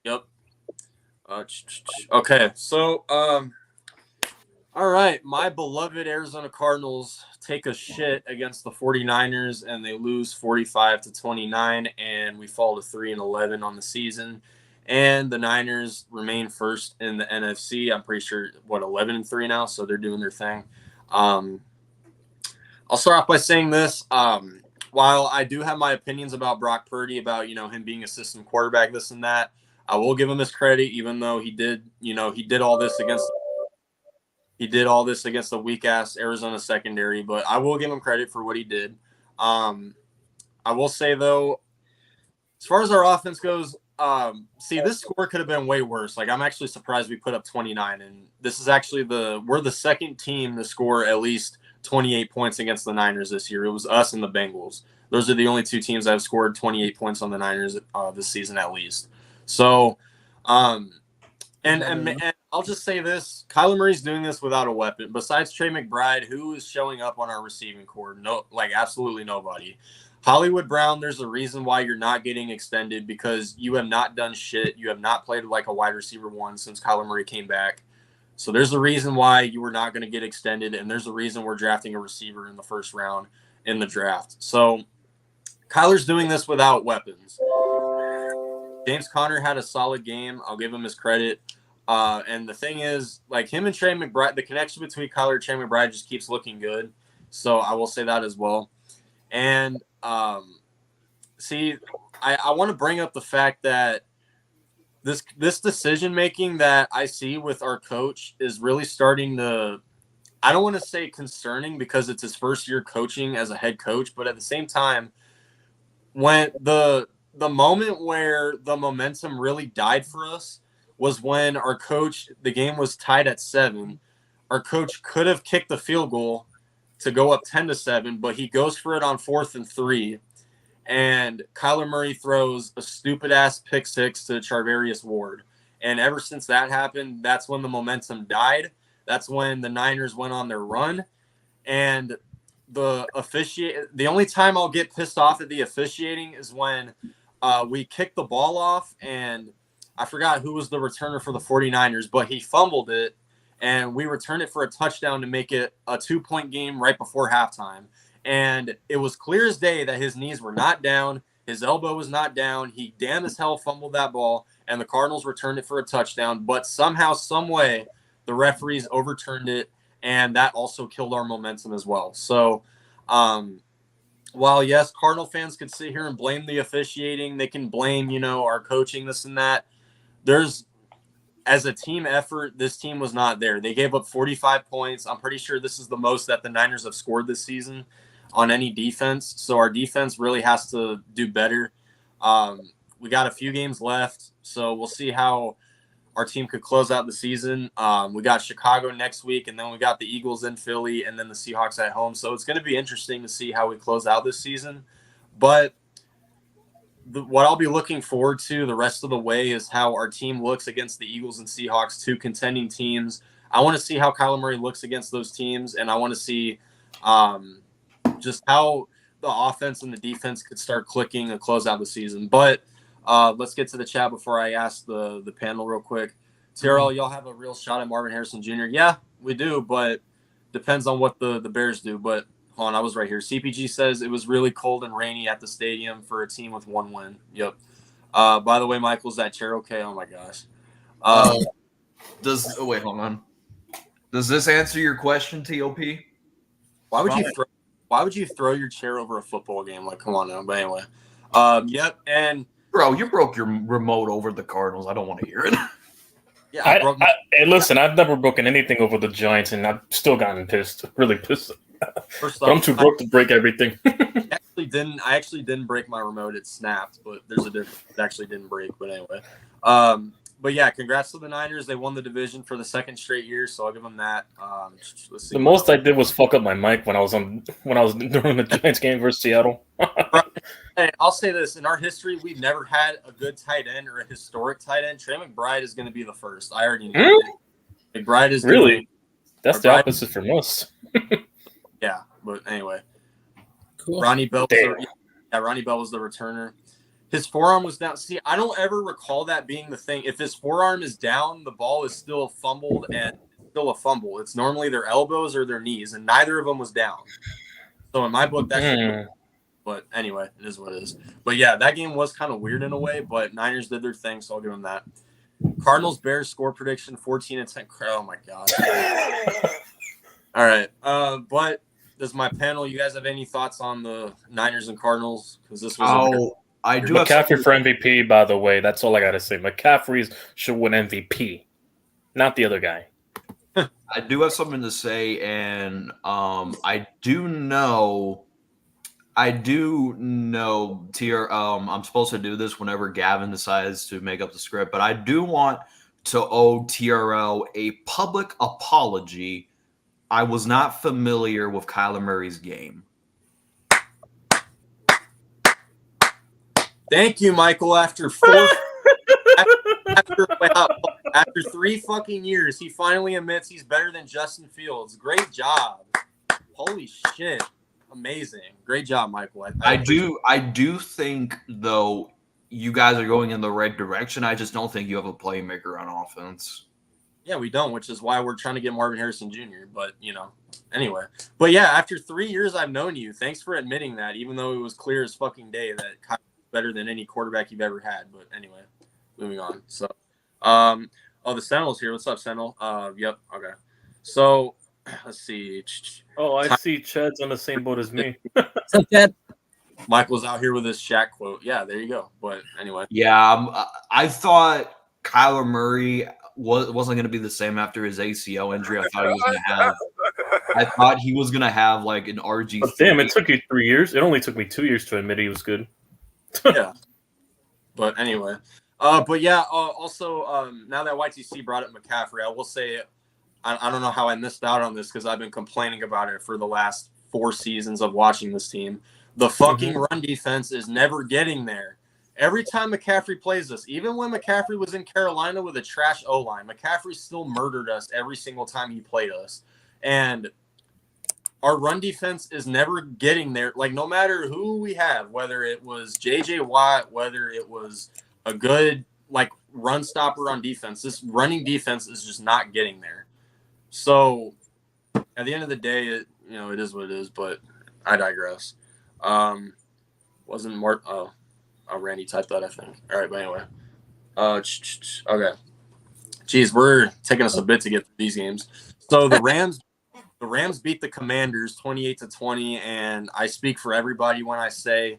Yep. Okay, so all right, my beloved Arizona Cardinals take a shit against the 49ers and they lose 45-29, and we fall to 3-11 on the season. And the Niners remain first in the NFC. I'm pretty sure 11-3 now, so they're doing their thing. I'll start off by saying this. While I do have my opinions about Brock Purdy, about him being a system quarterback, this and that, I will give him his credit, even though he did all this against. He did all this against the weak-ass Arizona secondary, but I will give him credit for what he did. I will say, though, as far as our offense goes, this score could have been way worse. Like, I'm actually surprised we put up 29, and this is actually we're the second team to score at least 28 points against the Niners this year. It was us and the Bengals. Those are the only two teams that have scored 28 points on the Niners this season at least. So, and I'll just say this: Kyler Murray's doing this without a weapon. Besides Trey McBride, who is showing up on our receiving corps? No, absolutely nobody. Hollywood Brown, there's a reason why you're not getting extended because you have not done shit. You have not played like a wide receiver one since Kyler Murray came back. So there's a reason why you were not going to get extended, and there's a reason we're drafting a receiver in the first round in the draft. So Kyler's doing this without weapons. James Conner had a solid game. I'll give him his credit. And the thing is, like, him and Trey McBride, the connection between Kyler and Trey McBride just keeps looking good. So I will say that as well. And I want to bring up the fact that this decision making that I see with our coach is really starting to, I don't want to say concerning because it's his first year coaching as a head coach, but at the same time, when the moment where the momentum really died for us was when our coach, the game was tied at 7. Our coach could have kicked the field goal to go up 10-7, but he goes for it on 4th and 3. And Kyler Murray throws a stupid-ass pick six to Charvarius Ward. And ever since that happened, that's when the momentum died. That's when the Niners went on their run. And the only time I'll get pissed off at the officiating is when we kicked the ball off, and I forgot who was the returner for the 49ers, but he fumbled it, and we returned it for a touchdown to make it a 2-point game right before halftime. And it was clear as day that his knees were not down. His elbow was not down. He damn as hell fumbled that ball, and the Cardinals returned it for a touchdown. But somehow, some way, the referees overturned it, and that also killed our momentum as well. So while yes, Cardinal fans could sit here and blame the officiating, they can blame, our coaching, this and that. As a team effort, this team was not there. They gave up 45 points. I'm pretty sure this is the most that the Niners have scored this season on any defense. So our defense really has to do better. We got a few games left, so we'll see how our team could close out the season. We got Chicago next week, and then we got the Eagles in Philly, and then the Seahawks at home. So it's going to be interesting to see how we close out this season. But what I'll be looking forward to the rest of the way is how our team looks against the Eagles and Seahawks, two contending teams. I want to see how Kyler Murray looks against those teams, and I want to see just how the offense and the defense could start clicking and close out the season. But let's get to the chat before I ask the panel real quick. TRL, y'all have a real shot at Marvin Harrison Jr.? Yeah, we do, but depends on what the Bears do. But hold on, I was right here. CPG says it was really cold and rainy at the stadium for a team with one win. Yep. By the way, Michael's that chair okay? Oh my gosh. Wait, hold on. Does this answer your question, TOP? Why would you throw your chair over a football game? Like, come on now. But anyway, yep. And bro, you broke your remote over the Cardinals. I don't want to hear it. Yeah. Hey, listen, I've never broken anything over the Giants, and I've still gotten pissed. Really pissed. First But I'm too broke to break everything. I actually didn't break my remote. It snapped, but there's a difference. It actually didn't break, but anyway. But yeah, congrats to the Niners. They won the division for the second straight year, so I'll give them that. Let's see. The most I did was fuck up my mic when I was during the Giants game versus Seattle. Hey, I'll say this: in our history, we've never had a good tight end or a historic tight end. Trey McBride is going to be the first. I already know. McBride is really. That's the opposite from us. Yeah, but anyway. Cool. Ronnie Bell was the returner. His forearm was down. See, I don't ever recall that being the thing. If his forearm is down, the ball is still fumbled and still a fumble. It's normally their elbows or their knees, and neither of them was down. So in my book, that's but anyway, it is what it is. But yeah, that game was kind of weird in a way, but Niners did their thing, so I'll give them that. Cardinals Bears score prediction 14-10. Oh my god. All right. But does my panel, you guys have any thoughts on the Niners and Cardinals? Because this was I do McCaffrey for MVP, by the way. That's all I gotta say. McCaffrey should win MVP, not the other guy. I do have something to say, and I do know I'm supposed to do this whenever Gavin decides to make up the script, but I do want to owe TRL a public apology. I was not familiar with Kyler Murray's game. Thank you, Michael. After 3 fucking years, he finally admits he's better than Justin Fields. Great job. Holy shit. Amazing. Great job, Michael. I do think, though, you guys are going in the right direction. I just don't think you have a playmaker on offense. Yeah, we don't, which is why we're trying to get Marvin Harrison Jr. But, anyway. But, yeah, after 3 years I've known you, thanks for admitting that, even though it was clear as fucking day that Kyler's better than any quarterback you've ever had. But, anyway, moving on. So, the Sentinel's here. What's up, Sentinel? Yep, okay. So, let's see. Oh, I see Chad's on the same boat as me. What's up, Chad? Michael's out here with his Shaq quote. Yeah, there you go. But, anyway. Yeah, I thought Kyler Murray wasn't going to be the same after his ACL injury. I thought he was going to have like an RG. Oh, damn, it took you 3 years. It only took me 2 years to admit he was good. Yeah. But anyway. Also, now that YTC brought up McCaffrey, I will say I don't know how I missed out on this because I've been complaining about it for the last 4 seasons of watching this team. The fucking run defense is never getting there. Every time McCaffrey plays us, even when McCaffrey was in Carolina with a trash O-line, McCaffrey still murdered us every single time he played us. And our run defense is never getting there. Like, no matter who we have, whether it was J.J. Watt, whether it was a good, run stopper on defense, this running defense is just not getting there. So, at the end of the day, it is what it is, but I digress. Wasn't Mark... Randy typed that, I think. All right, but anyway. Okay. Jeez, we're taking us a bit to get through these games. So the the Rams beat the Commanders 28-20, and I speak for everybody when I say,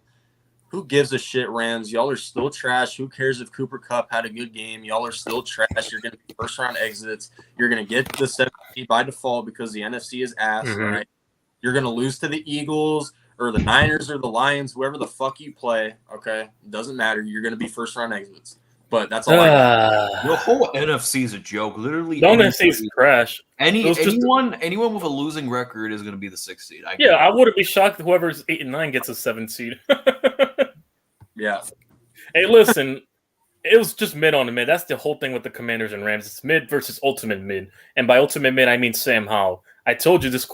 who gives a shit, Rams? Y'all are still trash. Who cares if Cooper Kupp had a good game? Y'all are still trash. You're going to be first-round exits. You're going to get the 7th seed by default because the NFC is ass, right? You're going to lose to the Eagles or the Niners or the Lions, whoever the fuck you play, okay? It doesn't matter. You're going to be first-round exits. But that's all I got. The whole NFC is a joke. Literally, the NFC is trash. Anyone with a losing record is going to be the 6th seed. I wouldn't be shocked if whoever's 8 and 9 gets a 7th seed. Yeah. Hey, listen, it was just mid on the mid. That's the whole thing with the Commanders and Rams. It's mid versus ultimate mid, and by ultimate mid, I mean Sam Howell. I told you this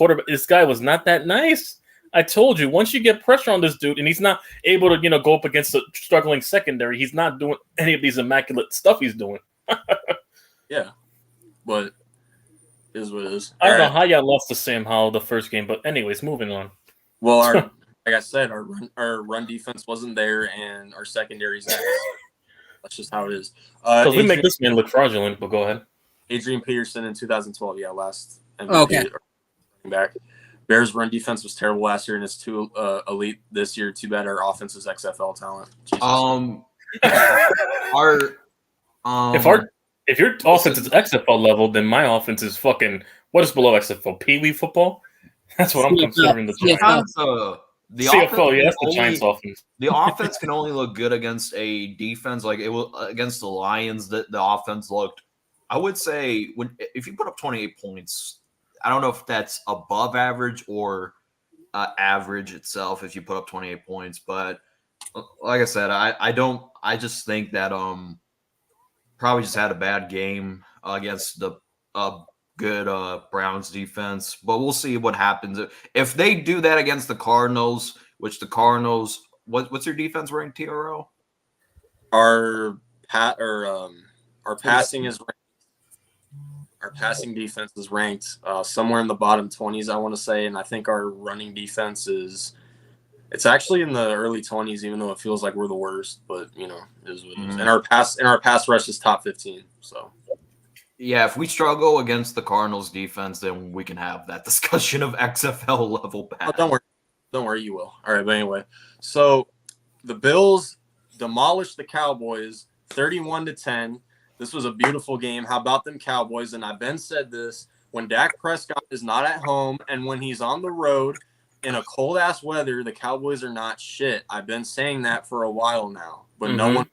guy was not that nice. I told you, once you get pressure on this dude, and he's not able to, go up against a struggling secondary, he's not doing any of these immaculate stuff he's doing. Yeah, but it is what it is. I don't know how y'all lost to Sam Howell the first game, but anyways, moving on. Well, like I said, our run defense wasn't there, and our secondary's ass. That's just how it is. Because we make this man look fraudulent, but go ahead. Adrian Peterson in 2012, last MVP Okay. back. Bears' run defense was terrible last year, and it's too elite this year. Too bad our offense is XFL talent. Jesus. If your offense is XFL level, then my offense is fucking what is below XFL? Pee-wee football? That's what I'm considering the Giants. The CFL, that's the Giants offense. The offense can only look good against a defense like it will against the Lions. That the offense looked, I would say, if you put up 28 points, I don't know if that's above average or average itself. If you put up 28 points, but like I said, I just think that probably just had a bad game against the good Browns defense, but we'll see what happens if they do that against the Cardinals. Which the Cardinals, what's your defense ranked, TRO? Our passing is ranked. Our passing defense is ranked somewhere in the bottom 20s, I want to say, and I think our running defense it's actually in the early 20s, even though it feels like we're the worst. But it is what it is. And our pass rush is top 15. So. Yeah, if we struggle against the Cardinals defense, then we can have that discussion of XFL level pass. Oh, don't worry, you will. All right, but anyway, so the Bills demolished the Cowboys 31-10. This was a beautiful game. How about them Cowboys? And I've been said this, when Dak Prescott is not at home and when he's on the road in a cold ass weather, the Cowboys are not shit. I've been saying that for a while now, but no one.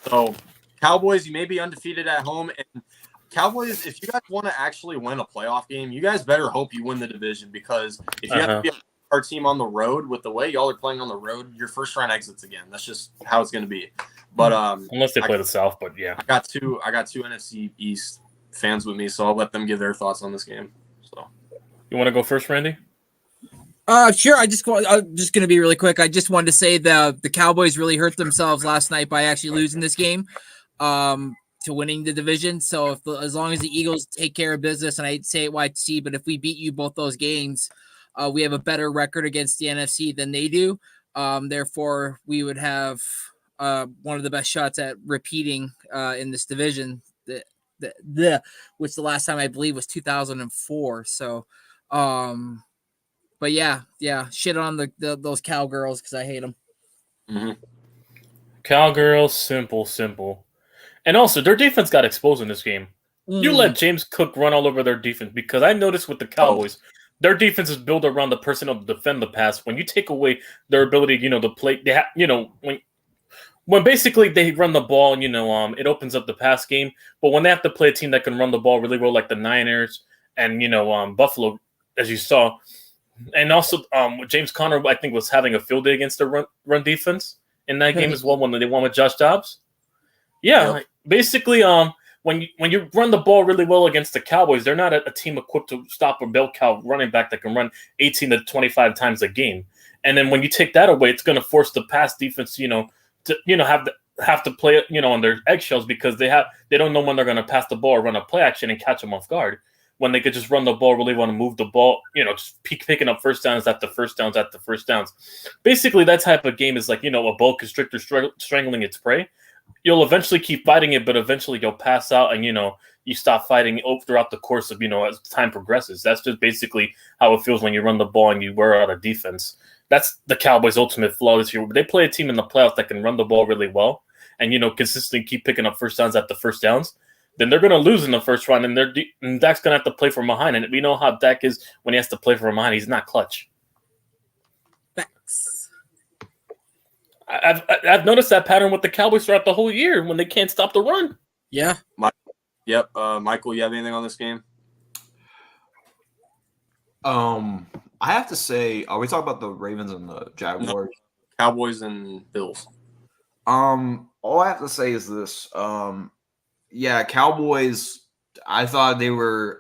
So Cowboys, you may be undefeated at home, and Cowboys, if you guys want to actually win a playoff game, you guys better hope you win the division, because if you have to be our team on the road with the way y'all are playing on the road, your first round exits again. That's just how it's going to be. But unless they play the South, but yeah, I got two NFC East fans with me, so I'll let them give their thoughts on this game. So, you want to go first, Randy? Sure. I'm just going to be really quick. I just wanted to say the Cowboys really hurt themselves last night by actually losing this game to winning the division. So as long as the Eagles take care of business, and I hate to say it YT, but if we beat you both those games, we have a better record against the NFC than they do. Therefore, we would have one of the best shots at repeating in this division, which the last time I believe was 2004. So, but yeah, shit on those Cowgirls because I hate them. Mm-hmm. Cowgirls, simple. And also, their defense got exposed in this game. You let James Cook run all over their defense, because I noticed with the Cowboys, their defense is built around the personnel to defend the pass. When you take away their ability, to play, they when basically they run the ball, it opens up the pass game. But when they have to play a team that can run the ball really well, like the Niners and Buffalo, as you saw, and also James Conner, I think, was having a field day against the run defense in that game as well when they won with Josh Dobbs. Yeah, basically, when you run the ball really well against the Cowboys, they're not a team equipped to stop a bell cow running back that can run 18 to 25 times a game. And then when you take that away, it's going to force the pass defense, to have to play on their eggshells, because they don't know when they're going to pass the ball or run a play action and catch them off guard, when they could just run the ball, really want to move the ball, just picking up first downs after first downs after first downs. Basically, that type of game is like, a boa constrictor strangling its prey. You'll eventually keep fighting it, but eventually you'll pass out and, you stop fighting throughout the course of, as time progresses. That's just basically how it feels when you run the ball and you wear out a defense. That's the Cowboys' ultimate flaw this year. They play a team in the playoffs that can run the ball really well and, consistently keep picking up first downs after first downs. Then they're going to lose in the first round, and Dak's going to have to play from behind. And we know how Dak is when he has to play from behind. He's not clutch. Facts. I've noticed that pattern with the Cowboys throughout the whole year when they can't stop the run. Yeah. Yep. Michael, you have anything on this game? I have to say, are we talking about the Ravens and the Jaguars? No, Cowboys and Bills. All I have to say is this. Yeah, Cowboys, I thought they were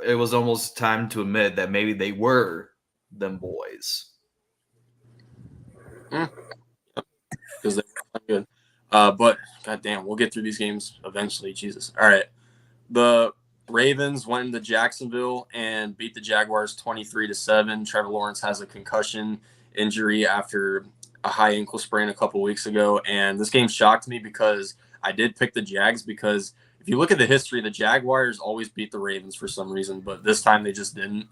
it was almost time to admit that maybe they were them boys. Because they're good. But goddamn, we'll get through these games eventually. Jesus. All right. The Ravens went into Jacksonville and beat the Jaguars 23-7. Trevor Lawrence has a concussion injury after a high ankle sprain a couple weeks ago. And this game shocked me because I did pick the Jags because if you look at the history, the Jaguars always beat the Ravens for some reason, but this time they just didn't.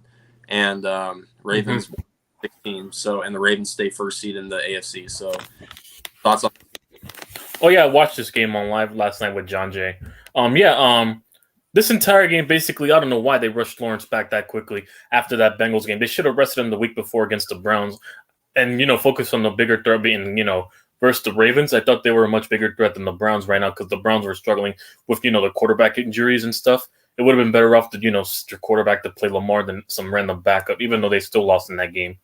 And Ravens 16. So, and the Ravens stay first seed in the AFC. So, thoughts on? Oh yeah, I watched this game on live last night with John Jay. This entire game, basically, I don't know why they rushed Lawrence back that quickly after that Bengals game. They should have rested him the week before against the Browns and, focus on the bigger threat being, versus the Ravens. I thought they were a much bigger threat than the Browns right now because the Browns were struggling with, the quarterback injuries and stuff. It would have been better off to, your quarterback to play Lamar than some random backup, even though they still lost in that game.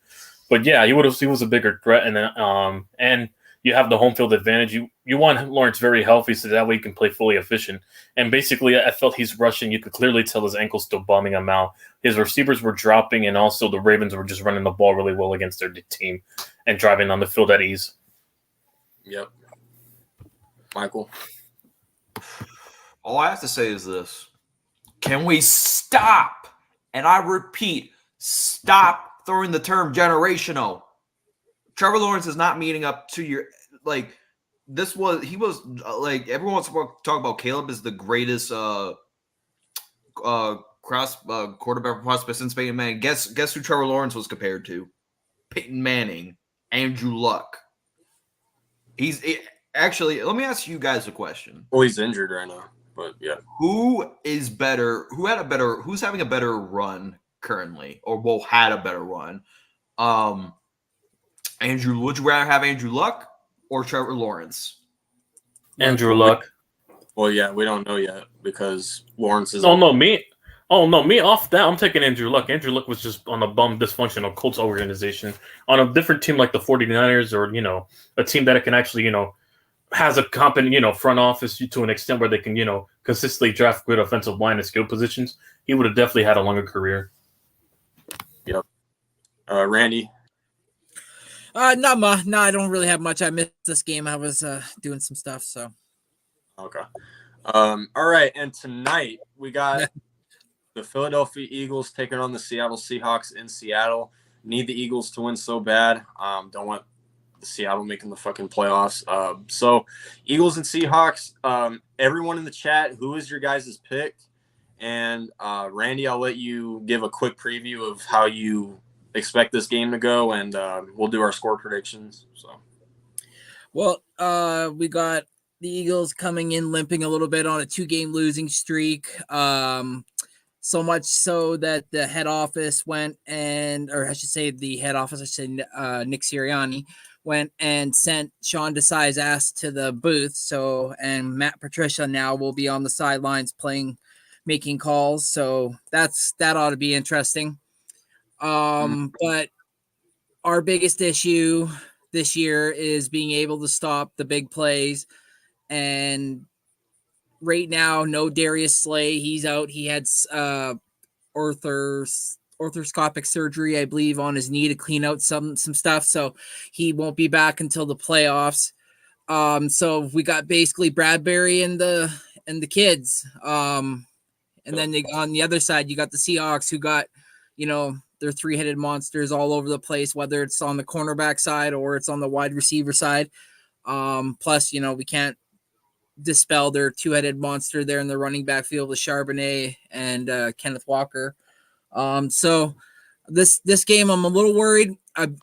But yeah, he was a bigger threat. And you have the home field advantage. You want Lawrence very healthy so that way he can play fully efficient. And basically, I felt he's rushing. You could clearly tell his ankle's still bombing him out. His receivers were dropping, and also the Ravens were just running the ball really well against their team and driving on the field at ease. Yep. Michael? All I have to say is this. Can we stop? And I repeat, stop throwing the term generational. Trevor Lawrence is not meeting up to your everyone wants to talk about Caleb is the greatest quarterback prospect since Peyton Manning. Guess who Trevor Lawrence was compared to? Peyton Manning, Andrew Luck. Actually, let me ask you guys a question. Well, he's injured right now, but yeah. Who's having a better run currently, or had a better run? Andrew, would you rather have Andrew Luck or Trevor Lawrence? Andrew Luck. Well, yeah, we don't know yet because Lawrence is. Me off that. I'm taking Andrew Luck. Andrew Luck was just on a bum dysfunctional Colts organization on a different team like the 49ers or, a team that can actually, has a competent, front office to an extent where they can, consistently draft good offensive line and skill positions. He would have definitely had a longer career. Yep. Randy? No, I don't really have much. I missed this game. I was doing some stuff, so. Okay. All right, and tonight we got the Philadelphia Eagles taking on the Seattle Seahawks in Seattle. Need the Eagles to win so bad. Don't want the Seattle making the fucking playoffs. So Eagles and Seahawks, everyone in the chat, who is your guys' pick? And Randy, I'll let you give a quick preview of how you expect this game to go, and we'll do our score predictions. So, well, we got the Eagles coming in limping a little bit on a 2-game losing streak. So much so that the head office Nick Sirianni went and sent Sean Desai's ass to the booth. So, and Matt Patricia now will be on the sidelines making calls. So that ought to be interesting. But our biggest issue this year is being able to stop the big plays. And right now, no Darius Slay. He's out. He had arthroscopic surgery, I believe, on his knee to clean out some stuff. So he won't be back until the playoffs. So we got basically Bradbury and the kids. And then on the other side, you got the Seahawks, who got, they're 3-headed monsters all over the place, whether it's on the cornerback side or it's on the wide receiver side. Plus, we can't dispel their two-headed monster there in the running back field with Charbonnet and Kenneth Walker. So this game, I'm a little worried. I've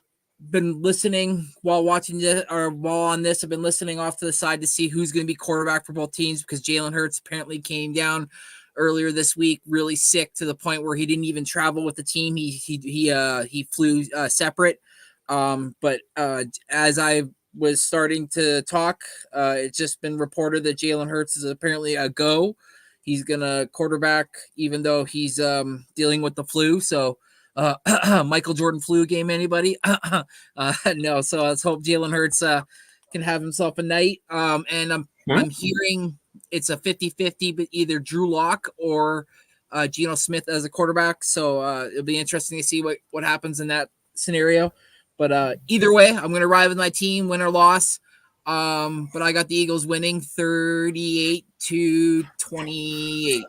been listening while watching this, or while on this, I've been listening off to the side to see who's going to be quarterback for both teams, because Jalen Hurts apparently came down earlier this week really sick to the point where he didn't even travel with the team. He flew separate. But as I was starting to talk, it's just been reported that Jalen Hurts is apparently a go. He's gonna quarterback even though he's dealing with the flu. So Michael Jordan flu game, anybody? No. So let's hope Jalen Hurts can have himself a night. And I'm hearing it's a 50-50, but either Drew Lock or Geno Smith as a quarterback. So it'll be interesting to see what happens in that scenario. But either way, I'm going to ride with my team, win or loss. But I got the Eagles winning 38-28.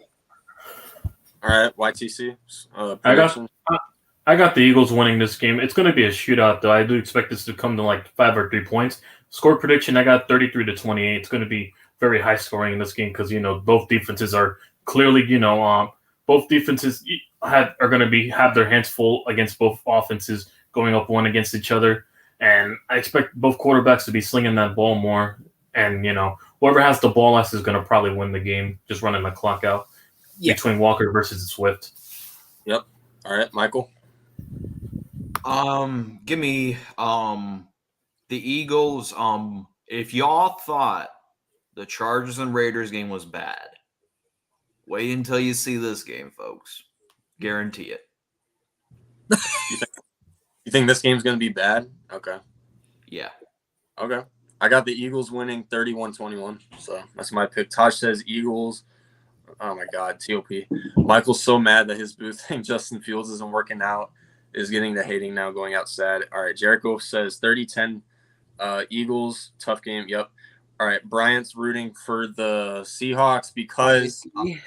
All right, YTC. I got the Eagles winning this game. It's going to be a shootout, though. I do expect this to come to like 5 or 3 points. Score prediction, I got 33-28. It's going to be very high scoring in this game because, both defenses are clearly, both defenses are going to have their hands full against both offenses going up one against each other. And I expect both quarterbacks to be slinging that ball more. And, whoever has the ball less is going to probably win the game, just running the clock out between Walker versus Swift. Yep. All right, Michael. Give me the Eagles. If y'all thought the Chargers and Raiders game was bad, wait until you see this game, folks. Guarantee it. You think this game's going to be bad? Okay. Yeah. Okay. I got the Eagles winning 31-21. So that's my pick. Tosh says Eagles. Oh, my God. TOP. Michael's so mad that his booth thing, Justin Fields, isn't working out, is getting the hating now, going out sad. All right. Jericho says 30-10 Eagles. Tough game. Yep. All right. Bryant's rooting for the Seahawks because he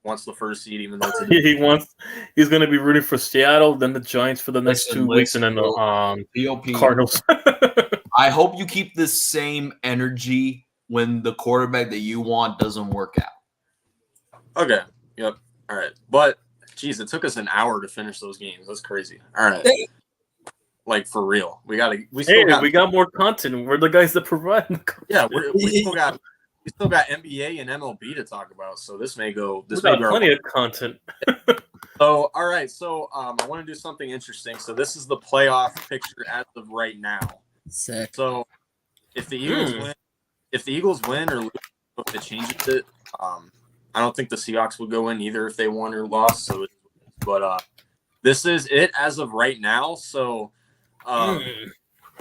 wants the first seed, even though it's he's going to be rooting for Seattle, then the Giants for the next 2 weeks, and then the Cardinals. I hope you keep this same energy when the quarterback that you want doesn't work out. Okay. Yep. All right. But, geez, it took us an hour to finish those games. That's crazy. All right. Like, for real. We got more content. We're the guys that provide. Yeah, we still got NBA and MLB to talk about. So this may go. We got plenty of content. So all right. So I want to do something interesting. So this is the playoff picture as of right now. Sick. So if the Eagles win or lose, if they change it, I don't think the Seahawks would go in either if they won or lost. So, this is it as of right now. So.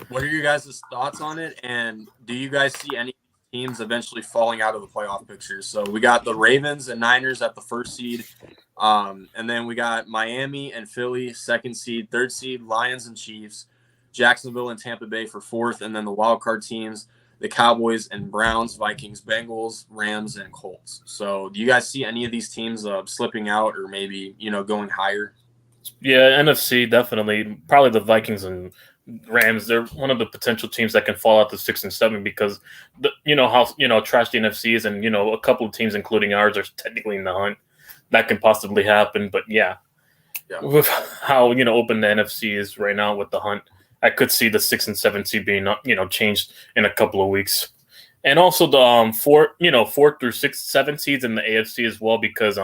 What are your guys' thoughts on it? And do you guys see any teams eventually falling out of the playoff picture? So we got the Ravens and Niners at the first seed. And then we got Miami and Philly, second seed, third seed, Lions and Chiefs, Jacksonville and Tampa Bay for fourth. And then the wild card teams, the Cowboys and Browns, Vikings, Bengals, Rams, and Colts. So do you guys see any of these teams slipping out or maybe, going higher? Yeah, NFC, definitely. Probably the Vikings and Rams. They're one of the potential teams that can fall out to 6 and 7 because how trash the NFC is, and a couple of teams, including ours, are technically in the hunt. That can possibly happen, but yeah. With how open the NFC is right now with the hunt, I could see the 6 and 7 seed being changed in a couple of weeks, and also the 4 through 6, 7 seeds in the AFC as well, because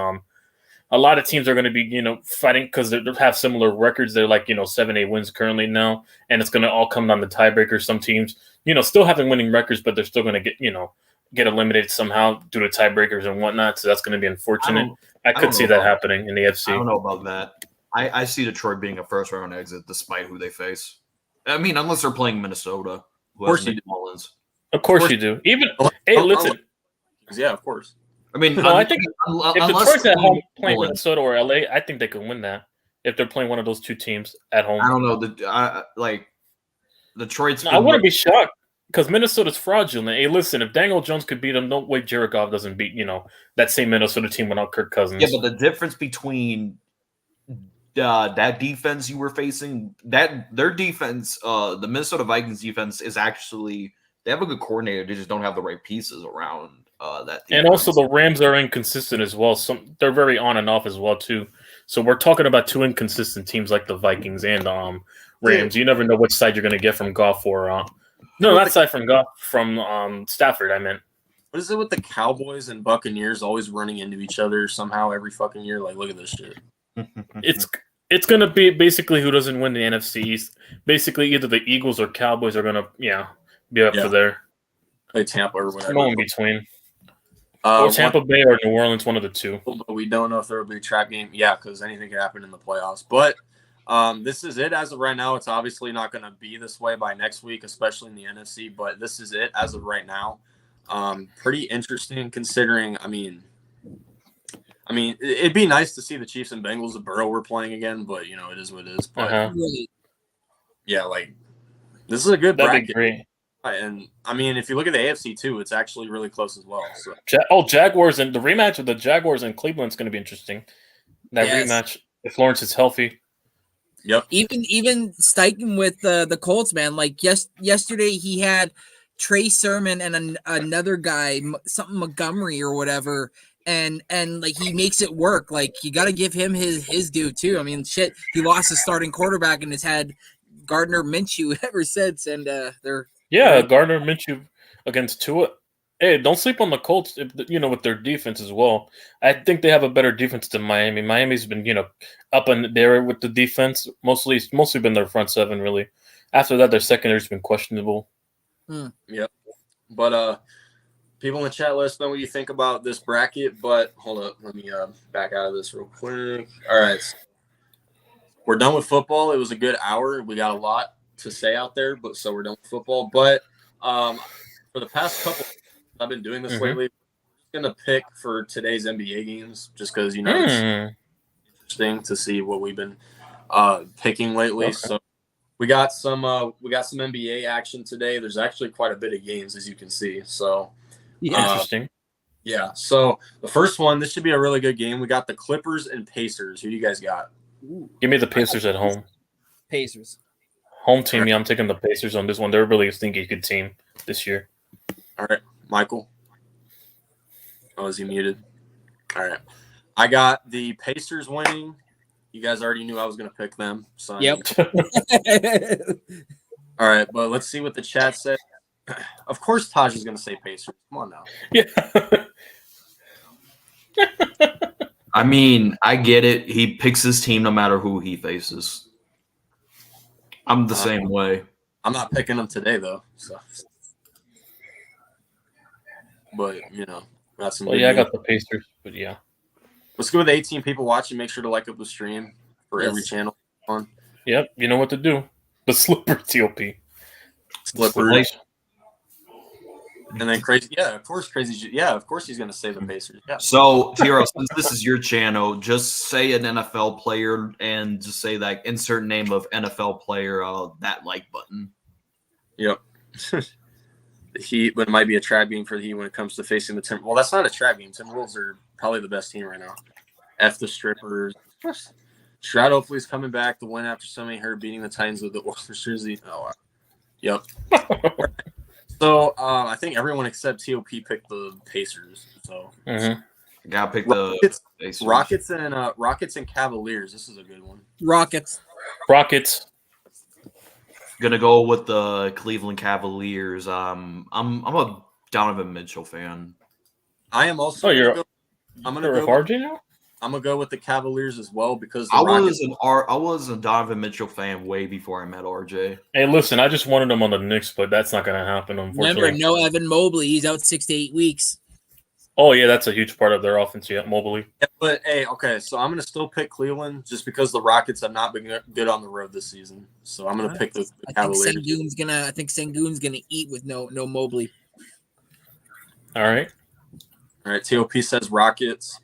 a lot of teams are going to be, fighting because they have similar records. They're like, 7-8 wins currently now, and it's going to all come down to tiebreakers. Some teams, still having winning records, but they're still going to get eliminated somehow due to tiebreakers and whatnot. So that's going to be unfortunate. I could see that happening in the AFC. I don't know about that. I see Detroit being a first-round exit despite who they face. I mean, unless they're playing Minnesota. Of course you do. Of course you do. Listen. Yeah, of course. I mean, I think if Detroit's at home playing Minnesota or LA, I think they can win that if they're playing one of those two teams at home. I don't know. Detroit's. I wouldn't be shocked because Minnesota's fraudulent. Hey, listen, if Daniel Jones could beat them, no way Jared Goff doesn't beat that same Minnesota team without Kirk Cousins. Yeah, but the difference between that defense you were facing, their defense, the Minnesota Vikings defense is actually they have a good coordinator. They just don't have the right pieces around. that. And also the Rams are inconsistent as well. They're very on and off as well too. So we're talking about two inconsistent teams like the Vikings and Rams. You never know which side you're going to get from Goff or no, not side from Goff, from Stafford. I meant. What is it with the Cowboys and Buccaneers always running into each other somehow every fucking year? Like, look at this shit. It's going to be basically who doesn't win the NFC East. Basically, either the Eagles or Cowboys are going to be up for there. Play Tampa or whatever. No in between. Or Tampa Bay or New Orleans, one of the two. But we don't know if there will be a trap game. Yeah, because anything could happen in the playoffs. But this is it as of right now. It's obviously not going to be this way by next week, especially in the NFC. But this is it as of right now. Pretty interesting considering, I mean, it'd be nice to see the Chiefs and Bengals of Burrow were playing again, but, it is what it is. But, yeah, like, this is a good bracket. That'd be great. And, I mean, if you look at the AFC, too, it's actually really close as well. So. Jaguars, and the rematch of the Jaguars and Cleveland is going to be interesting. That rematch, if Lawrence is healthy. Yep. Even Steichen with the Colts, man. Like, yesterday he had Trey Sermon and another guy, something Montgomery or whatever, and like he makes it work. Like, you got to give him his due too. I mean, shit, he lost his starting quarterback and has had Gardner Minshew ever since, and they're Gardner Minshew against Tua. Hey, don't sleep on the Colts. With their defense as well. I think they have a better defense than Miami. Miami's been up in there with the defense. Mostly been their front seven really. After that, their secondary's been questionable. Yep. But people in the chat, let us know what you think about this bracket. But hold up, let me back out of this real quick. All right, we're done with football. It was a good hour. We got a lot to say out there, but so we're done with football. But for the past couple, I've been doing this lately. I'm gonna pick for today's NBA games, just because it's interesting to see what we've been picking lately. Okay. So. We got some NBA action today. There's actually quite a bit of games, as you can see. So interesting. Yeah. So the first one, this should be a really good game. We got the Clippers and Pacers. Who do you guys got? Give me the Pacers at home. Pacers. Home team. Yeah, I'm taking the Pacers on this one. They're really a stinky good team this year. All right, Michael. Oh, is he muted? All right. I got the Pacers winning. You guys already knew I was going to pick them. So yep. All right, but let's see what the chat said. Of course, Taj is going to say Pacers. Come on now. Yeah. I mean, I get it. He picks his team no matter who he faces. I'm the same way. I'm not picking them today, though. So. But, got some. Well, I got the Pacers, but yeah. Let's go with the 18 people watching. Make sure to like up the stream for every channel on. Yep, you know what to do. The slipper TOP. Slippers. And then crazy. Yeah, of course, crazy. Yeah, of course he's going to say the Pacers. Yeah. So, Tiro, since this is your channel, just say an NFL player and just say that insert name of NFL player, that like button. Yep. But it might be a trap game for the Heat when it comes to facing the Timberwolves. Well, that's not a trap game. Timberwolves are probably the best team right now. F the strippers. Stroud hopefully is coming back to win after so many hurt, beating the Titans with the Oilers jersey. Oh, wow. Yep. So I think everyone except TOP picked the Pacers. So gotta pick the Pacers. Rockets and Cavaliers. This is a good one. Rockets. Gonna go with the Cleveland Cavaliers. I'm a Donovan Mitchell fan. I am also. I'm gonna go with the Cavaliers as well because I was a Donovan Mitchell fan way before I met RJ. Hey, listen, I just wanted him on the Knicks, but that's not gonna happen. Unfortunately, remember, no Evan Mobley. He's out 6 to 8 weeks. Oh yeah, that's a huge part of their offense. Yeah, Mobley. Yeah, but hey, okay, so I'm gonna still pick Cleveland just because the Rockets have not been good on the road this season. So I'm gonna pick the Cavaliers. I think Sengun's gonna eat with no Mobley. All right. TOP says Rockets.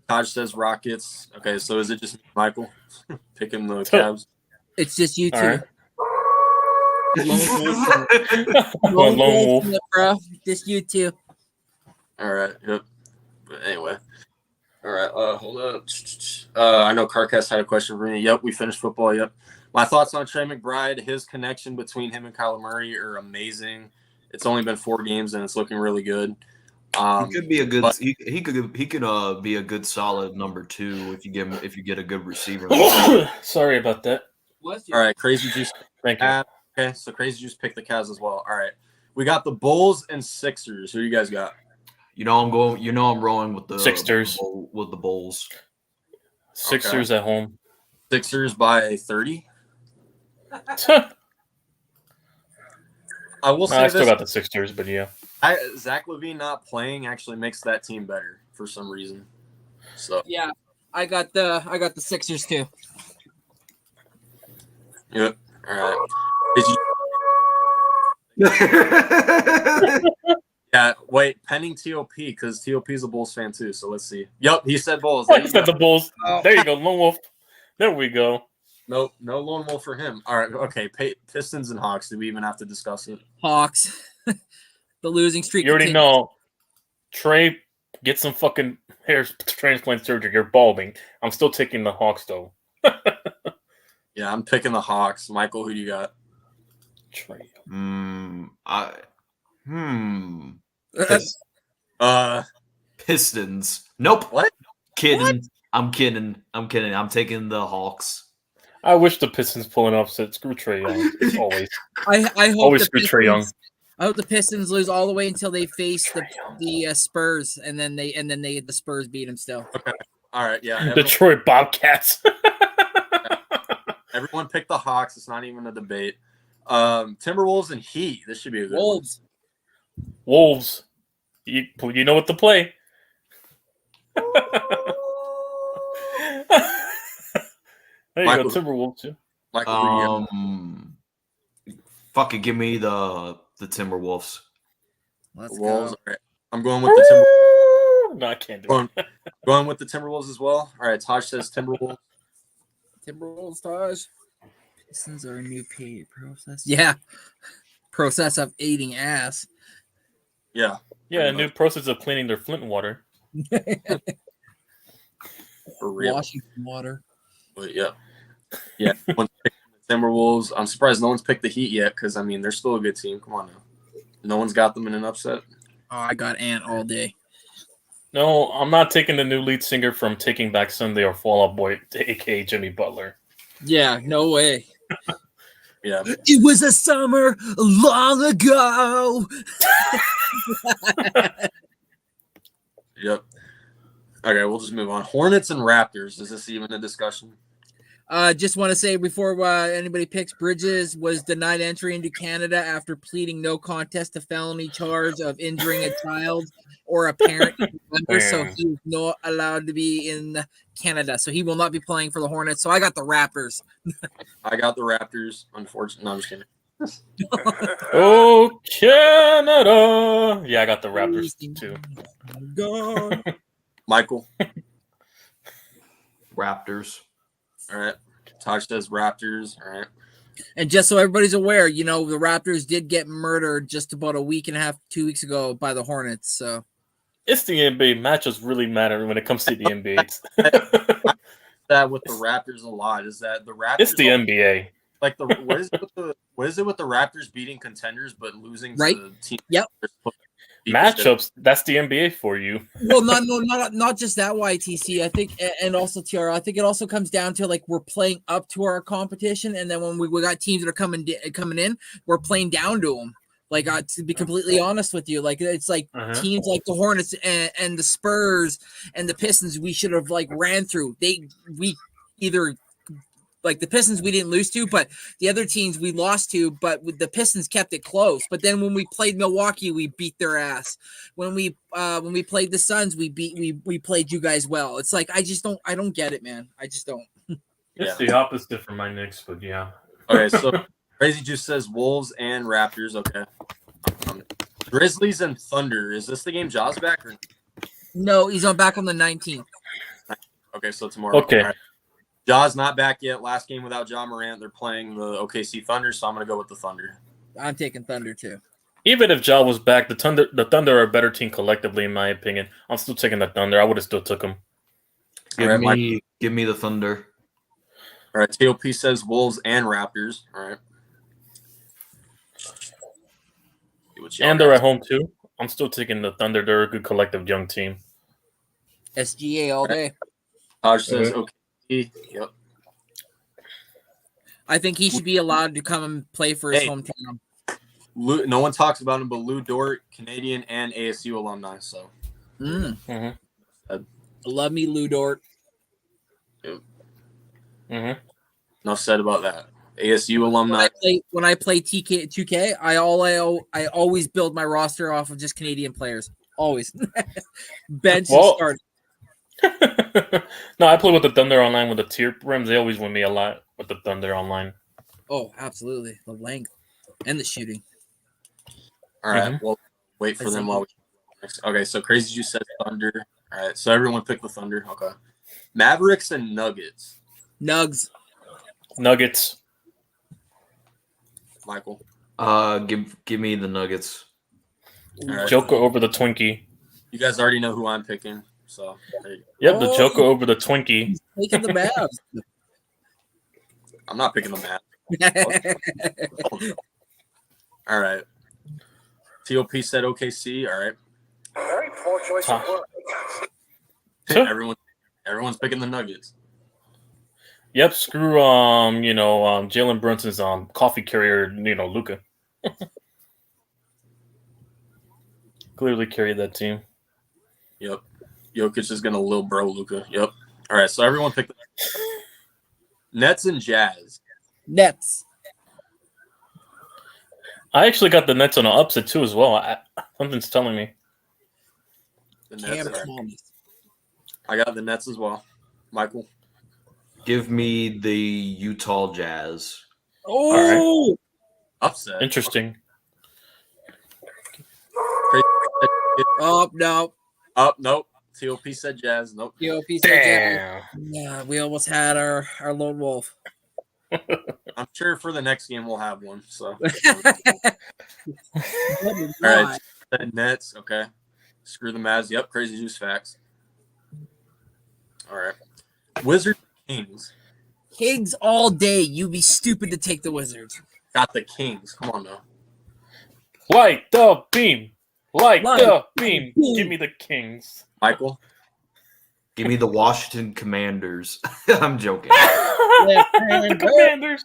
Taj says Rockets. Okay, so is it just Michael picking the Cavs? It's just you two. Right. Lone wolf, bro. Just you two. All right. Yep. But anyway. All right. Hold up. I know Carcass had a question for me. Yep. We finished football. Yep. My thoughts on Trey McBride. His connection between him and Kyler Murray are amazing. It's only been 4 games and it's looking really good. He could be a good. He could be a good solid number 2 if you get a good receiver. Sorry about that. All right, Crazy Juice. Thank you. Okay, so Crazy Juice picked the Cavs as well. All right, we got the Bulls and Sixers. Who you guys got? I'm rolling with the Sixers. with the Bulls. Sixers at home. Sixers by 30. I will say I this. still got the Sixers, but yeah. Zach LaVine not playing actually makes that team better for some reason. So Yeah, I got the Sixers too. Yep. All right. Yeah. Wait. Pending TOP because TOP is a Bulls fan too. So let's see. Yep. He said Bulls. I said the Bulls. There you go, Lone Wolf. There we go. Nope. No lone wolf for him. All right. Okay. Pistons and Hawks. Do we even have to discuss it? Hawks. The losing streak. You already know. Trey, get some fucking hair transplant surgery. You're balding. I'm still taking the Hawks though. Yeah, I'm picking the Hawks. Michael, who do you got? Trey. Pistons. Nope. What? Kidding. What? I'm kidding. I'm taking the Hawks. I wish the Pistons pull an upset. Screw Trey Young. Always. I hope Always the screw Trey Young. I hope the Pistons lose all the way until they face the Spurs, and then the Spurs beat them still. Okay. All right. Yeah. Detroit Bobcats. Everyone picked the Hawks. It's not even a debate. Timberwolves and Heat. This should be a good Wolves. Wolves. You know what to play. There you Michael, go, Timberwolves too. Michael, fuck it, give me the Timberwolves. Let's Wolves. go. All right. I'm going with the Timberwolves. No, I can't do it. Going with the Timberwolves as well. All right. Taj says Timberwolves. Timberwolves, Taj. Pistons are a new pay process. Yeah. Process of eating ass. Yeah. Yeah, a new process of cleaning their Flint water. For real. Washington water. But yeah. Yeah. Everyone's picking the Timberwolves. I'm surprised no one's picked the Heat yet because, I mean, they're still a good team. Come on now. No one's got them in an upset. Oh, I got Ant all day. No, I'm not taking the new lead singer from Taking Back Sunday or Fall Out Boy, a.k.a. Jimmy Butler. Yeah, no way. Yeah. It was a summer long ago. Yep. Okay, we'll just move on. Hornets and Raptors. Is this even a discussion? Just want to say before anybody picks, Bridges was denied entry into Canada after pleading no contest to felony charge of injuring a child or a parent member, so he's not allowed to be in Canada. So he will not be playing for the Hornets. So I got the Raptors. I got the Raptors. Unfortunately, no, I'm just kidding. Oh, Canada. Yeah, I got the Raptors too. Go. Michael. Raptors. All right. Taj says Raptors. All right. And just so everybody's aware, the Raptors did get murdered just about a week and a half, 2 weeks ago by the Hornets. So it's the NBA. Matchups really matter when it comes to the NBA. That with the Raptors a lot is that the Raptors. It's the NBA. Like what is it with the Raptors beating contenders but losing right? to teams? Yep. Matchups. That's the NBA for you. Well, not just that YTC. I think, and also TR. I think it also comes down to like we're playing up to our competition, and then when we got teams that are coming in, we're playing down to them. Like to be completely honest with you, like it's like teams like the Hornets and the Spurs and the Pistons, we should have like ran through. We either. Like the Pistons, we didn't lose to, but the other teams we lost to. But the Pistons kept it close. But then when we played Milwaukee, we beat their ass. When we played the Suns, we played you guys well. It's like I don't get it, man. I just don't. It's the opposite for my Knicks, but yeah. Okay, so Crazy Juice says Wolves and Raptors. Okay, Grizzlies and Thunder. Is this the game Jaws back or? No, he's back on the 19th. Okay, so tomorrow. Okay. Right. Ja's not back yet. Last game without Ja Morant. They're playing the OKC Thunder, so I'm going to go with the Thunder. I'm taking Thunder too. Even if Ja was back, the Thunder are a better team collectively, in my opinion. I'm still taking the Thunder. I would have still took them. Give me the Thunder. All right, TOP says Wolves and Raptors. All right. And they're at home too. I'm still taking the Thunder. They're a good collective young team. SGA all day. Taj says okay. Yep. I think he should be allowed to come and play for his Hey. hometown. No one talks about him, but Lou Dort, Canadian and ASU alumni. So Love me, Lou Dort. enough said about that. ASU alumni. When I play 2K, I always build my roster off of just Canadian players. Always. Bench and start. No, I play with the Thunder online with the tier rims. They always win me a lot with the Thunder online. Oh, absolutely. The length and the shooting. All right. Well, wait for them while we. Okay, so Crazy Juice says Thunder. All right, so everyone pick the Thunder. Okay. Mavericks and Nuggets. Nuggets. Michael. Give me the Nuggets. All right. Joker over the Twinkie. You guys already know who I'm picking. So. Yep, the Joker over the Twinkie. He's taking the Mavs. I'm not picking the Mavs. All right. TOP said OKC. All right. Very poor choice of words. Everyone's picking the Nuggets. Yep, screw Jalen Brunson's coffee carrier, Luka. Clearly carried that team. Yep. Jokic is gonna little bro Luka. Yep. All right, so everyone picked the Nets and Jazz. Nets. I actually got the Nets on an upset too as well. Something's telling me. The Nets. I got the Nets as well. Michael. Give me the Utah Jazz. Oh, all right. Upset. Interesting. Oh, no. Oh, nope. TOP said Jazz. Nope. TOP said Jazz. Yeah, we almost had our lone wolf. I'm sure for the next game we'll have one. So. All right. Nets. Okay. Screw the Mavs. Yep. Crazy Juice facts. All right. Wizards. Kings. Kings all day. You'd be stupid to take the Wizards. Got the Kings. Come on now. Light the beam. Light the beam. Give me the Kings. Michael. Give me the Washington Commanders. I'm joking. The Commanders.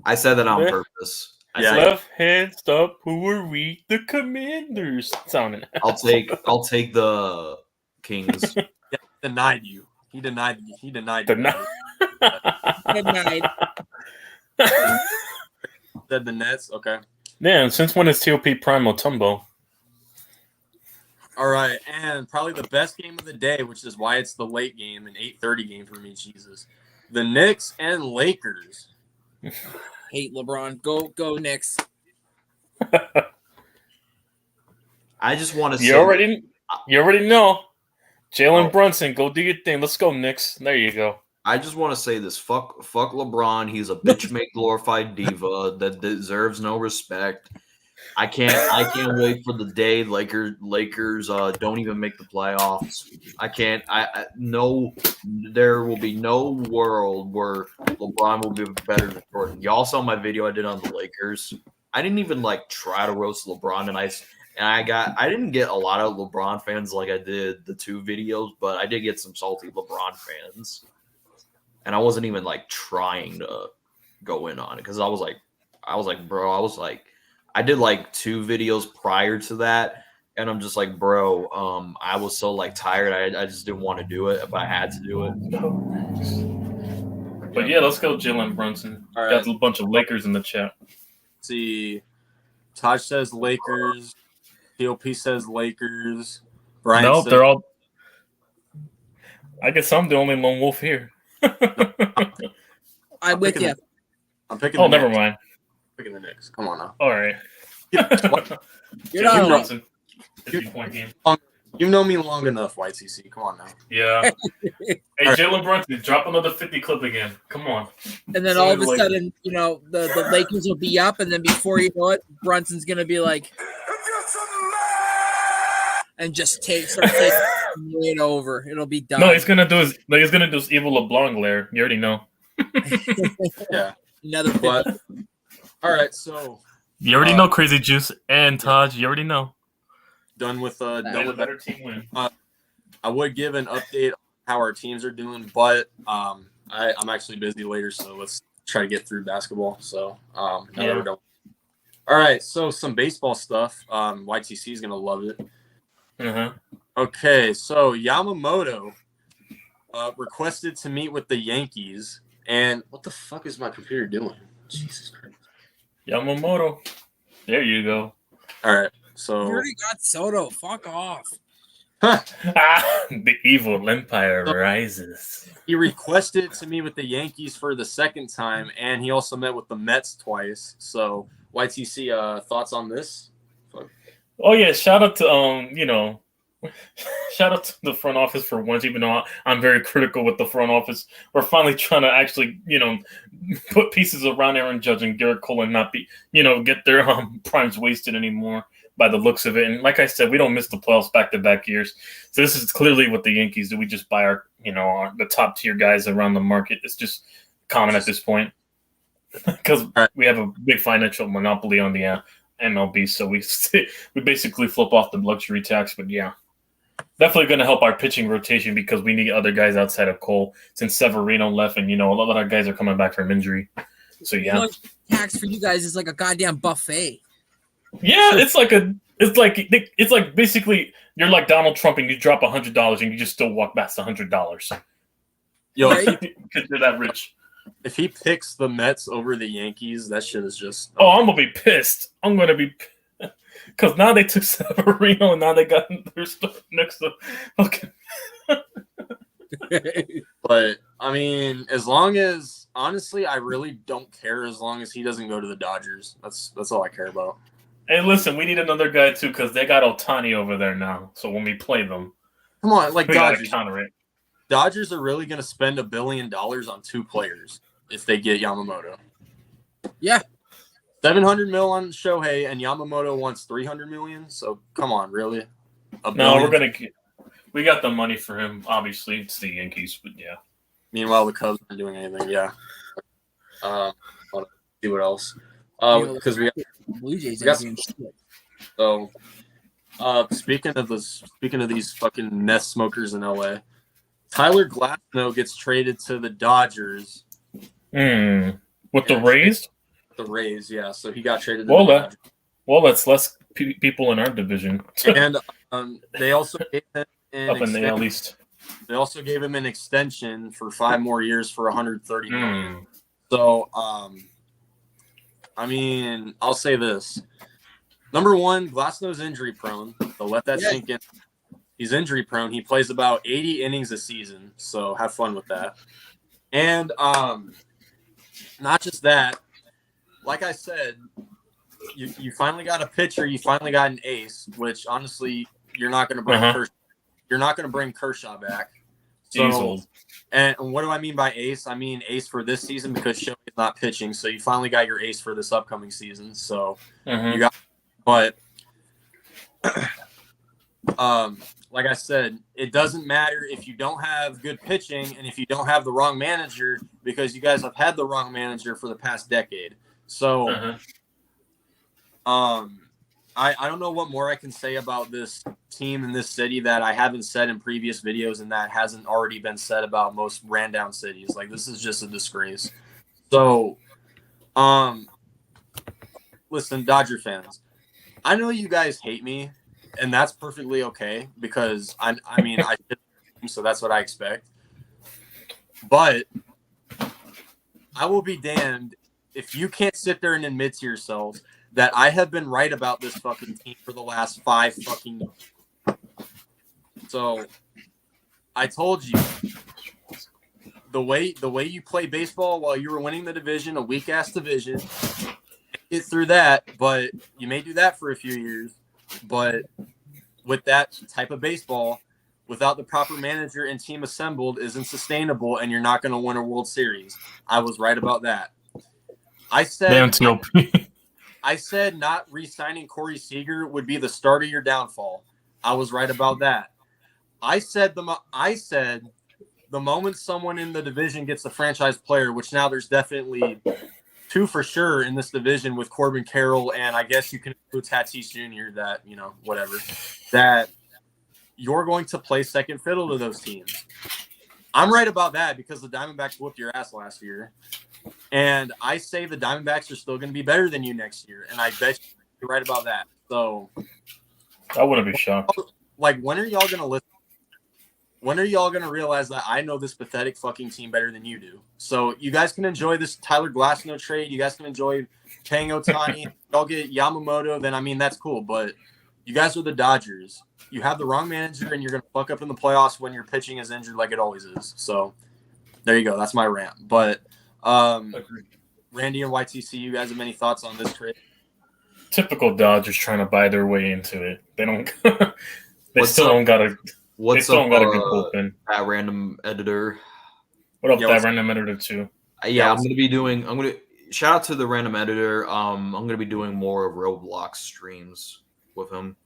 I said that on purpose. Left hand stop. Who are we? The Commanders. Sounding. I'll take the Kings. Yeah, denied you. He denied. Denied. Said the Nets. Okay. Man, since when is TOP Prime Mutombo? All right, and probably the best game of the day, which is why it's the late game, an 8:30 game for me. Jesus, the Knicks and Lakers. Hate LeBron. Go Knicks. I just want to say you already know. Jalen Brunson, go do your thing. Let's go, Knicks. There you go. I just want to say this. Fuck LeBron. He's a bitch made glorified diva that deserves no respect. I can't wait for the day Lakers don't even make the playoffs. There will be no world where LeBron will be better than Jordan. Y'all saw my video I did on the Lakers. I didn't even try to roast LeBron, and I didn't get a lot of LeBron fans like I did the two videos, but I did get some salty LeBron fans. And I wasn't even trying to go in on it because I was like, bro, I did 2 videos prior to that, and I'm just like, bro, I was so tired, I just didn't want to do it, but I had to do it. But yeah, let's go, Jalen Brunson. All right. Got a bunch of Lakers in the chat. Let's see, Taj says Lakers. TOP says Lakers. Brian No, says, they're all. I guess I'm the only lone wolf here. I'm with you. I'm picking. Oh, never mind. Picking the Knicks. Come on now. All right. You're not Brunson. 50-point game. You know me long enough, YTC. Come on now. Yeah. Hey, Jalen Brunson, drop another 50 clip again. Come on. And then all of a sudden, the Lakers will be up, and then before you know it, Brunson's gonna be and just start taking it over. It'll be done. No, he's gonna do his evil LeBlanc glare. You already know. Yeah. Another 50. But all right, so You already know Crazy Juice and Taj. You already know. Done with better team win. I would give an update on how our teams are doing, but I'm actually busy later, so let's try to get through basketball. So now that we're done. All right, so some baseball stuff. YTC is gonna love it. Okay, so Yamamoto requested to meet with the Yankees, and what the fuck is my computer doing? Jesus Christ. Yamamoto. There you go. All right, so You already got Soto. Fuck off. The evil empire rises. he requested to meet with the Yankees for the second time, and he also met with the Mets twice. So YTC, thoughts on this? Oh yeah, shout out to shout out to the front office for once, even though I'm very critical with the front office. We're finally trying to actually, put pieces around Aaron Judge and Garrett Cole and not be, get their primes wasted anymore by the looks of it. And like I said, we don't miss the playoffs back-to-back years. So this is clearly what the Yankees do. We just buy the top tier guys around the market. It's just common at this point because we have a big financial monopoly on the MLB. So we basically flip off the luxury tax. But yeah, definitely going to help our pitching rotation because we need other guys outside of Cole since Severino left, and a lot of guys are coming back from injury. So yeah, tax for you guys is like a goddamn buffet. Yeah, it's like basically you're like Donald Trump and you drop $100 and you just still walk past $100. Yo, because you're that rich. If he picks the Mets over the Yankees, that shit is just. Oh, I'm gonna be pissed. I'm gonna be because now they took Severino and now they got their stuff next to. Okay. But I mean, as long as honestly, I really don't care as long as he doesn't go to the Dodgers. That's all I care about. Hey, listen, we need another guy too because they got Ohtani over there now. So when we play them, come on, like Dodgers. Dodgers are really going to spend $1 billion on 2 players if they get Yamamoto. Yeah, $700 million on Shohei, and Yamamoto wants $300 million. So come on, really? No, we got the money for him. Obviously, it's the Yankees, but yeah. Meanwhile, the Cubs aren't doing anything. Yeah. Let's see what else. Because we have Blue Jays. So, speaking of these fucking meth smokers in LA, Tyler Glasnow gets traded to the Dodgers. With the Rays? The Rays, yeah. So he got traded to the Dodgers. Well, that's less people in our division. And they also gave him up in the AL East. They also gave him an extension for 5 more years for $130 million. So, I mean, I'll say this. Number one, Glasnow's injury prone. So let that sink in. He's injury prone. He plays about 80 innings a season. So have fun with that. And not just that, like I said, you finally got a pitcher. You finally got an ace, which honestly, you're not going to bring you're not going to bring Kershaw back. So, and what do I mean by ace? I mean ace for this season because Shohei's not pitching. So you finally got your ace for this upcoming season. So you got, but like I said, it doesn't matter if you don't have good pitching and if you don't have the wrong manager because you guys have had the wrong manager for the past decade. So, I don't know what more I can say about this team in this city that I haven't said in previous videos and that hasn't already been said about most ran down cities. Like, this is just a disgrace. So, listen, Dodger fans, I know you guys hate me, and that's perfectly okay because I mean, so that's what I expect. But I will be damned if you can't sit there and admit to yourselves that I have been right about this fucking team for the last 5 fucking years. So I told you the way you play baseball while you were winning the division, a weak ass division, get through that, but you may do that for a few years. But with that type of baseball, without the proper manager and team assembled, isn't sustainable, and you're not going to win a World Series. I was right about that. I said not re-signing Corey Seager would be the start of your downfall. I was right about that. I said the moment someone in the division gets a franchise player, which now there's definitely two for sure in this division with Corbin Carroll, and I guess you can include Tatis Jr. that, whatever, that you're going to play second fiddle to those teams. I'm right about that because the Diamondbacks whooped your ass last year. And I say the Diamondbacks are still going to be better than you next year. And I bet you're right about that. So I wouldn't be shocked. Like, when are y'all going to listen? When are y'all going to realize that I know this pathetic fucking team better than you do? So you guys can enjoy this Tyler Glasnow trade. You guys can enjoy paying Ohtani. Y'all get Yamamoto, then, I mean, that's cool. But you guys are the Dodgers. You have the wrong manager, and you're going to fuck up in the playoffs when your pitching is injured like it always is. So there you go. That's my rant. But Randy and YTC, you guys have any thoughts on this trade? Typical Dodgers trying to buy their way into it. They don't. They still don't got a good bullpen. That random editor. What up, that random editor too? Yeah, I'm gonna shout out to the random editor. I'm gonna be doing more Roblox streams with him.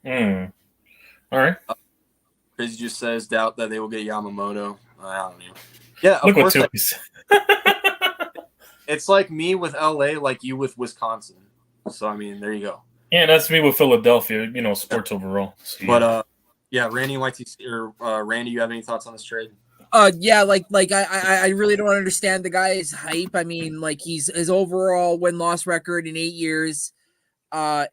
All right. Crazy just says doubt that they will get Yamamoto. I don't know. Yeah, look of course. It's like me with LA, like you with Wisconsin. So I mean, there you go. Yeah, that's me with Philadelphia. Sports overall. So, yeah. But Randy YTC or Randy, you have any thoughts on this trade? Yeah, I really don't understand the guy's hype. I mean, like his overall win-loss record in 8 years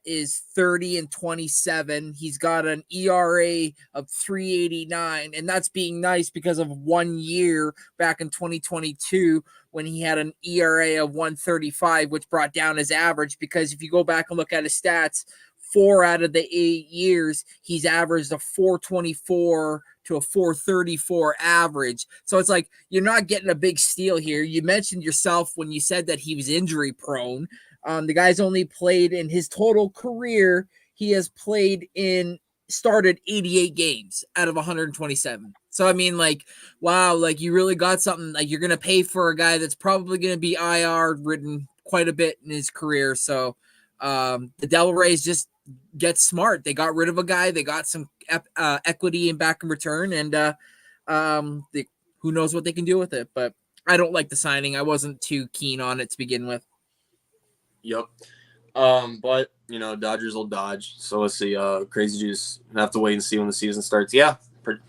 is 30-27. He's got an ERA of 3.89, and that's being nice because of 1 year back in 2022 when he had an ERA of 1.35, which brought down his average. Because if you go back and look at his stats, 4 out of the 8 years, he's averaged a 4.24 to a 4.34 average. So it's like you're not getting a big steal here. You mentioned yourself when you said that he was injury prone. The guy's only played in his total career. He has started 88 games out of 127. So, I mean, like, wow, like you really got something. Like you're going to pay for a guy that's probably going to be IR ridden quite a bit in his career. So the Devil Rays just get smart. They got rid of a guy. They got some equity in back in return. And who knows what they can do with it. But I don't like the signing. I wasn't too keen on it to begin with. Yep. But Dodgers will dodge. So let's see. Crazy Juice. Have to wait and see when the season starts. Yeah.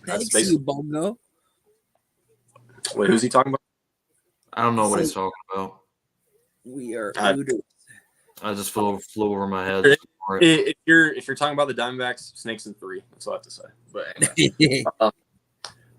That's basically. Bongo. Wait, who's he talking about? I don't know what he's talking about. We are. I just flew over my head. If you're talking about the Diamondbacks, Snakes in 3. That's all I have to say. But anyway.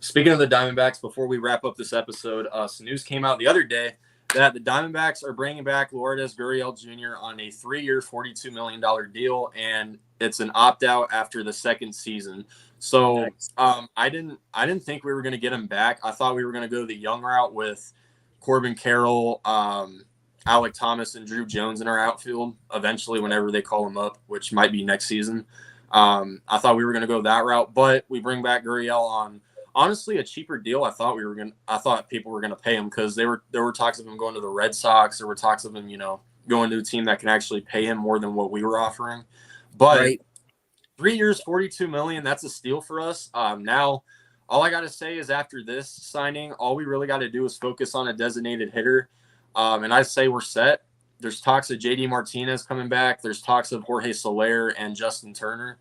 Speaking of the Diamondbacks, before we wrap up this episode, some news came out the other day that the Diamondbacks are bringing back Lourdes Gurriel Jr. on a 3-year, $42 million deal, and it's an opt-out after the second season. So I didn't think we were going to get him back. I thought we were going to go the young route with Corbin Carroll, Alec Thomas, and Drew Jones in our outfield eventually whenever they call him up, which might be next season. I thought we were going to go that route, but we bring back Gurriel on honestly a cheaper deal. I thought people were gonna pay him because there were talks of him going to the Red Sox. There were talks of him, going to a team that can actually pay him more than what we were offering. But 3 years, $42 million, that's a steal for us. Now, all I gotta say is after this signing, all we really got to do is focus on a designated hitter. And I say we're set. There's talks of JD Martinez coming back. There's talks of Jorge Soler and Justin Turner.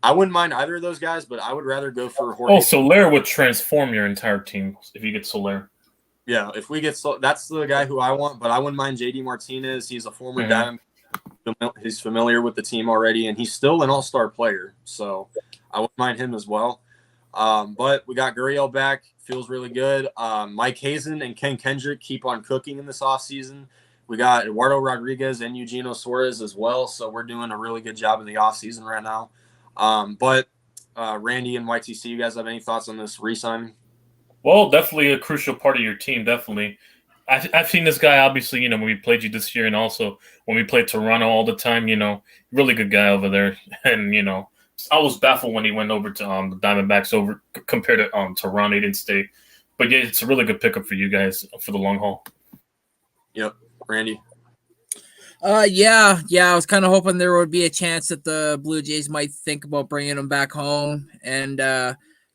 I wouldn't mind either of those guys, but I would rather go for Jorge. Oh, Soler would transform your entire team if you get Soler. Yeah, if we get that's the guy who I want, but I wouldn't mind JD Martinez. He's a former Diamond. He's familiar with the team already, and he's still an all-star player, so I wouldn't mind him as well. But we got Gurriel back. Feels really good. Mike Hazen and Ken Kendrick keep on cooking in this offseason. We got Eduardo Rodriguez and Eugenio Suarez as well, so we're doing a really good job in the offseason right now. But Randy and YTC, you guys have any thoughts on this re-signing? Well, definitely a crucial part of your team, definitely. I've seen this guy, obviously, when we played you this year and also when we played Toronto all the time, really good guy over there. And, I was baffled when he went over to the Diamondbacks compared to Toronto. He didn't stay. But, yeah, it's a really good pickup for you guys for the long haul. Yep. Randy? Yeah. I was kind of hoping there would be a chance that the Blue Jays might think about bringing him back home and,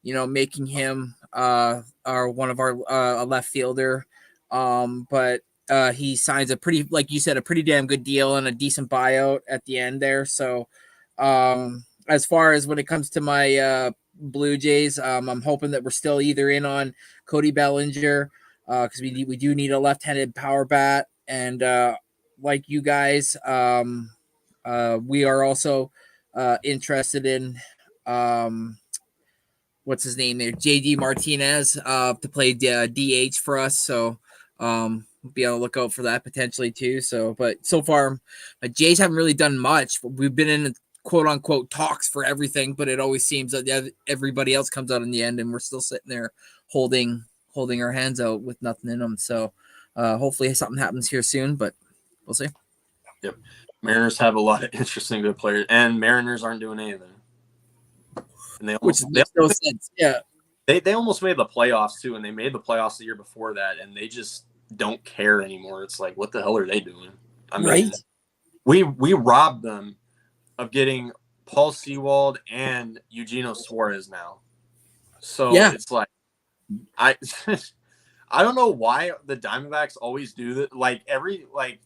making him one of our left fielder. But he signs a pretty, like you said, a pretty damn good deal and a decent buyout at the end there. So as far as when it comes to my Blue Jays, I'm hoping that we're still either in on Cody Bellinger because we do need a left-handed power bat, and like you guys, we are also interested in what's his name there, JD Martinez, to play DH for us. So we'll be on the lookout for that potentially too. So, but so far, Jays haven't really done much. We've been in quote unquote talks for everything, but it always seems that everybody else comes out in the end, and we're still sitting there holding our hands out with nothing in them. So hopefully something happens here soon, but we'll see. Yep. Mariners have a lot of interesting good players, and Mariners aren't doing anything. And Which makes no sense. Yeah. They almost made the playoffs too, and they made the playoffs the year before that, and they just don't care anymore. It's like, what the hell are they doing? I mean, right? We robbed them of getting Paul Sewald and Eugenio Suarez now. So it's like I don't know why the Diamondbacks always do that.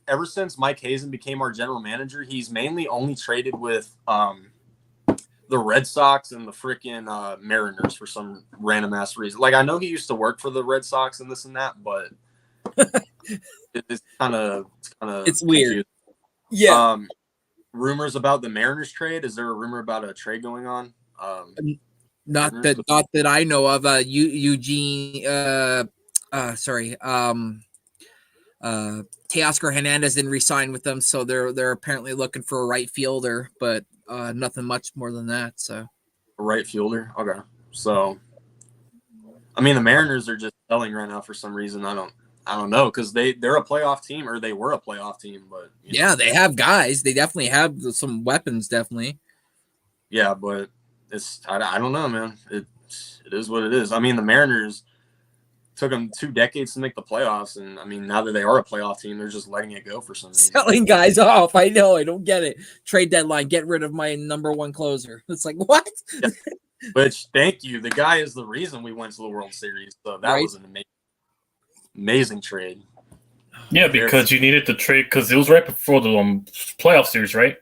Ever since Mike Hazen became our general manager, he's mainly only traded with the Red Sox and the freaking Mariners for some random ass reason. Like, I know he used to work for the Red Sox and this and that, but it's kind of weird. Yeah. Rumors about the Mariners trade. Is there a rumor about a trade going on? Not that I know of. Eugene. Teoscar Hernandez didn't re-sign with them, so they're apparently looking for a right fielder, but nothing much more than that. So a right fielder. Okay. So, I mean, the Mariners are just selling right now for some reason. I don't know, because they're a playoff team, or they were a playoff team, but they have guys. They definitely have some weapons, definitely. Yeah, but I don't know, man. It is what it is. I mean, the Mariners took them 2 decades to make the playoffs, and I mean, now that they are a playoff team, they're just letting it go for some reason. Selling guys off. I know. I don't get it. Trade deadline. Get rid of my number one closer. It's like, what? Yeah. Which, thank you. The guy is the reason we went to the World Series. So that was an amazing trade. Yeah, because you needed to trade because it was right before the playoff series, right?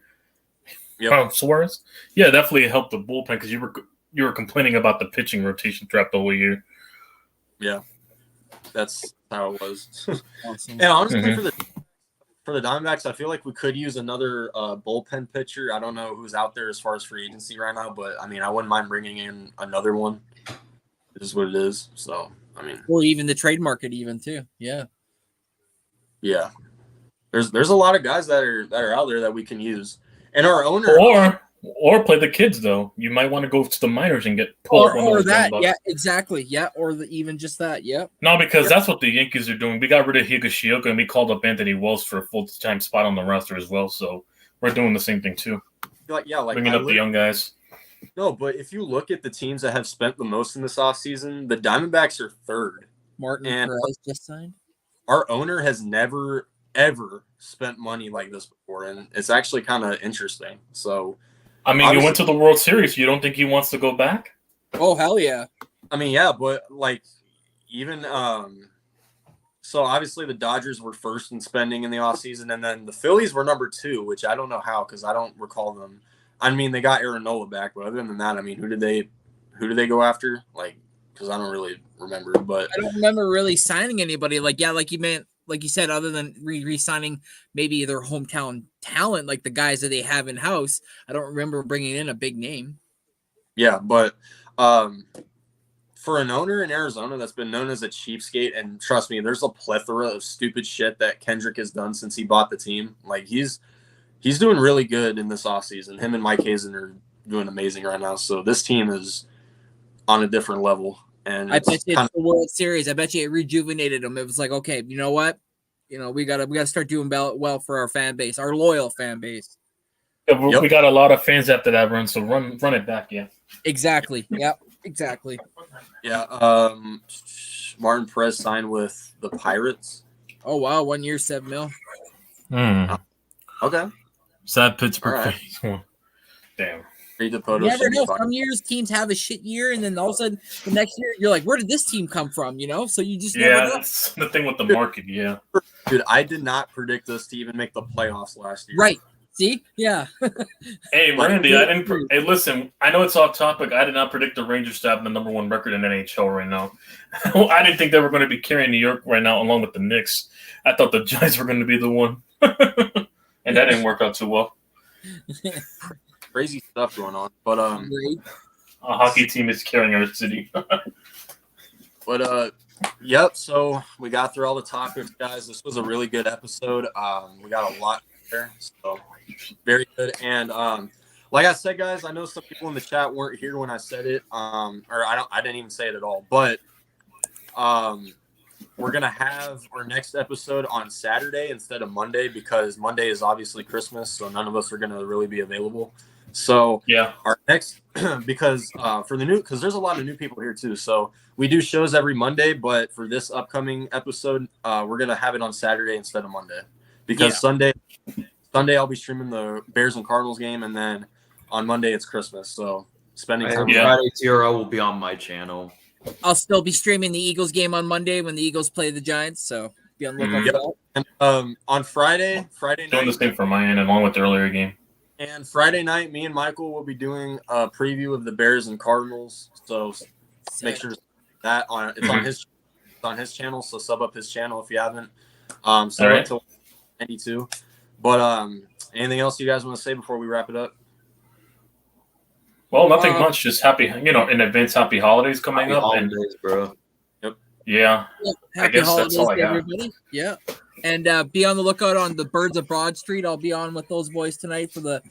Yeah. Suarez. Yeah, definitely helped the bullpen because you were complaining about the pitching rotation throughout the whole year. Yeah, that's how it was. Awesome. And honestly, for the Diamondbacks, I feel like we could use another bullpen pitcher. I don't know who's out there as far as free agency right now, but I mean, I wouldn't mind bringing in another one. It is what it is. So, I mean, or even the trade market, even too. Yeah. Yeah. There's a lot of guys that are out there that we can use, and our owner or play the kids though. You might want to go to the minors and get or that. Yeah, exactly. Yeah, or even just that. Yeah. No, because that's what the Yankees are doing. We got rid of Higashioka and we called up Anthony Wells for a full-time spot on the roster as well. So we're doing the same thing too. Like bringing up the young guys. No, but if you look at the teams that have spent the most in this offseason, the Diamondbacks are third. Martin Perez just signed. Our owner has never, ever spent money like this before, and it's actually kind of interesting. So, I mean, you went to the World Series. You don't think he wants to go back? Oh, hell yeah. I mean, yeah, but like even so obviously the Dodgers were first in spending in the offseason, and then the Phillies were number 2, which I don't know how because I don't recall them. I mean, they got Aaron Nola back, but other than that, I mean, who did they go after? Like, because I don't really remember, but I don't remember really signing anybody. Like you said, other than re-signing maybe their hometown talent, like the guys that they have in house. I don't remember bringing in a big name. Yeah, but for an owner in Arizona that's been known as a cheapskate, and trust me, there's a plethora of stupid shit that Kendrick has done since he bought the team. Like he's doing really good in this offseason. Him and Mike Hazen are doing amazing right now. So this team is on a different level. And I bet you it's the World Series. I bet you it rejuvenated them. It was like, okay, you know what? We gotta start doing well for our fan base, our loyal fan base. Yeah, we got a lot of fans after that run, so run it back, yeah. Exactly. Yep. Exactly. Yeah. Martin Perez signed with the Pirates. Oh wow, 1 year, $7 million. Okay. Sad Pittsburgh right. fans. Damn. Read the You photos. never know. Some years teams have a shit year, and then all of a sudden the next year you're like, where did this team come from? You know, so you just never know. That's the thing with the market. Yeah. Dude, I did not predict this to even make the playoffs last year. Right. See? Yeah. Hey, Randy, I didn't. Hey, listen, I know it's off topic. I did not predict the Rangers to have the number 1 record in NHL right now. I didn't think they were going to be carrying New York right now, along with the Knicks. I thought the Giants were going to be the one, and that didn't work out too well. Crazy stuff going on, but a hockey team is carrying our city. But yep. So we got through all the topics, guys. This was a really good episode. We got a lot there, so very good. And like I said, guys, I know some people in the chat weren't here when I said it, or I didn't even say it at all. But we're gonna have our next episode on Saturday instead of Monday because Monday is obviously Christmas, so none of us are gonna really be available. So yeah, our next because there's a lot of new people here too. So we do shows every Monday, but for this upcoming episode, we're gonna have it on Saturday instead of Monday because Sunday I'll be streaming the Bears and Cardinals game, and then on Monday it's Christmas. So spending time. Friday 0 will be on my channel. I'll still be streaming the Eagles game on Monday when the Eagles play the Giants. So be on the lookout for that. And on Friday night, doing the same for my end, along with the earlier game. And Friday night, me and Michael will be doing a preview of the Bears and Cardinals. So make sure that it's on his channel. So sub up his channel if you haven't. Sub up to 92. But anything else you guys want to say before we wrap it up? Well, nothing much. Just happy, in advance, happy holidays coming happy up. Holidays, bro. Yep. Yeah. Happy I guess holidays that's all I to got. everybody. Yeah. And be on the lookout on the Birds of Broad Street. I'll be on with those boys tonight for the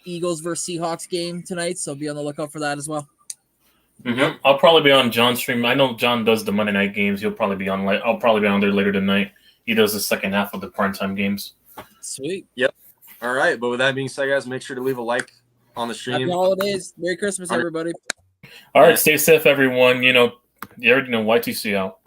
Eagles versus Seahawks game tonight. So be on the lookout for that as well. Mm-hmm. I'll probably be on John's stream. I know John does the Monday night games. He'll probably be on. I'll probably be on there later tonight. He does the second half of the primetime games. Sweet. Yep. All right. But with that being said, guys, make sure to leave a like on the stream. Happy holidays. Merry Christmas, everybody. All right. Stay safe, everyone. You already know YTC out.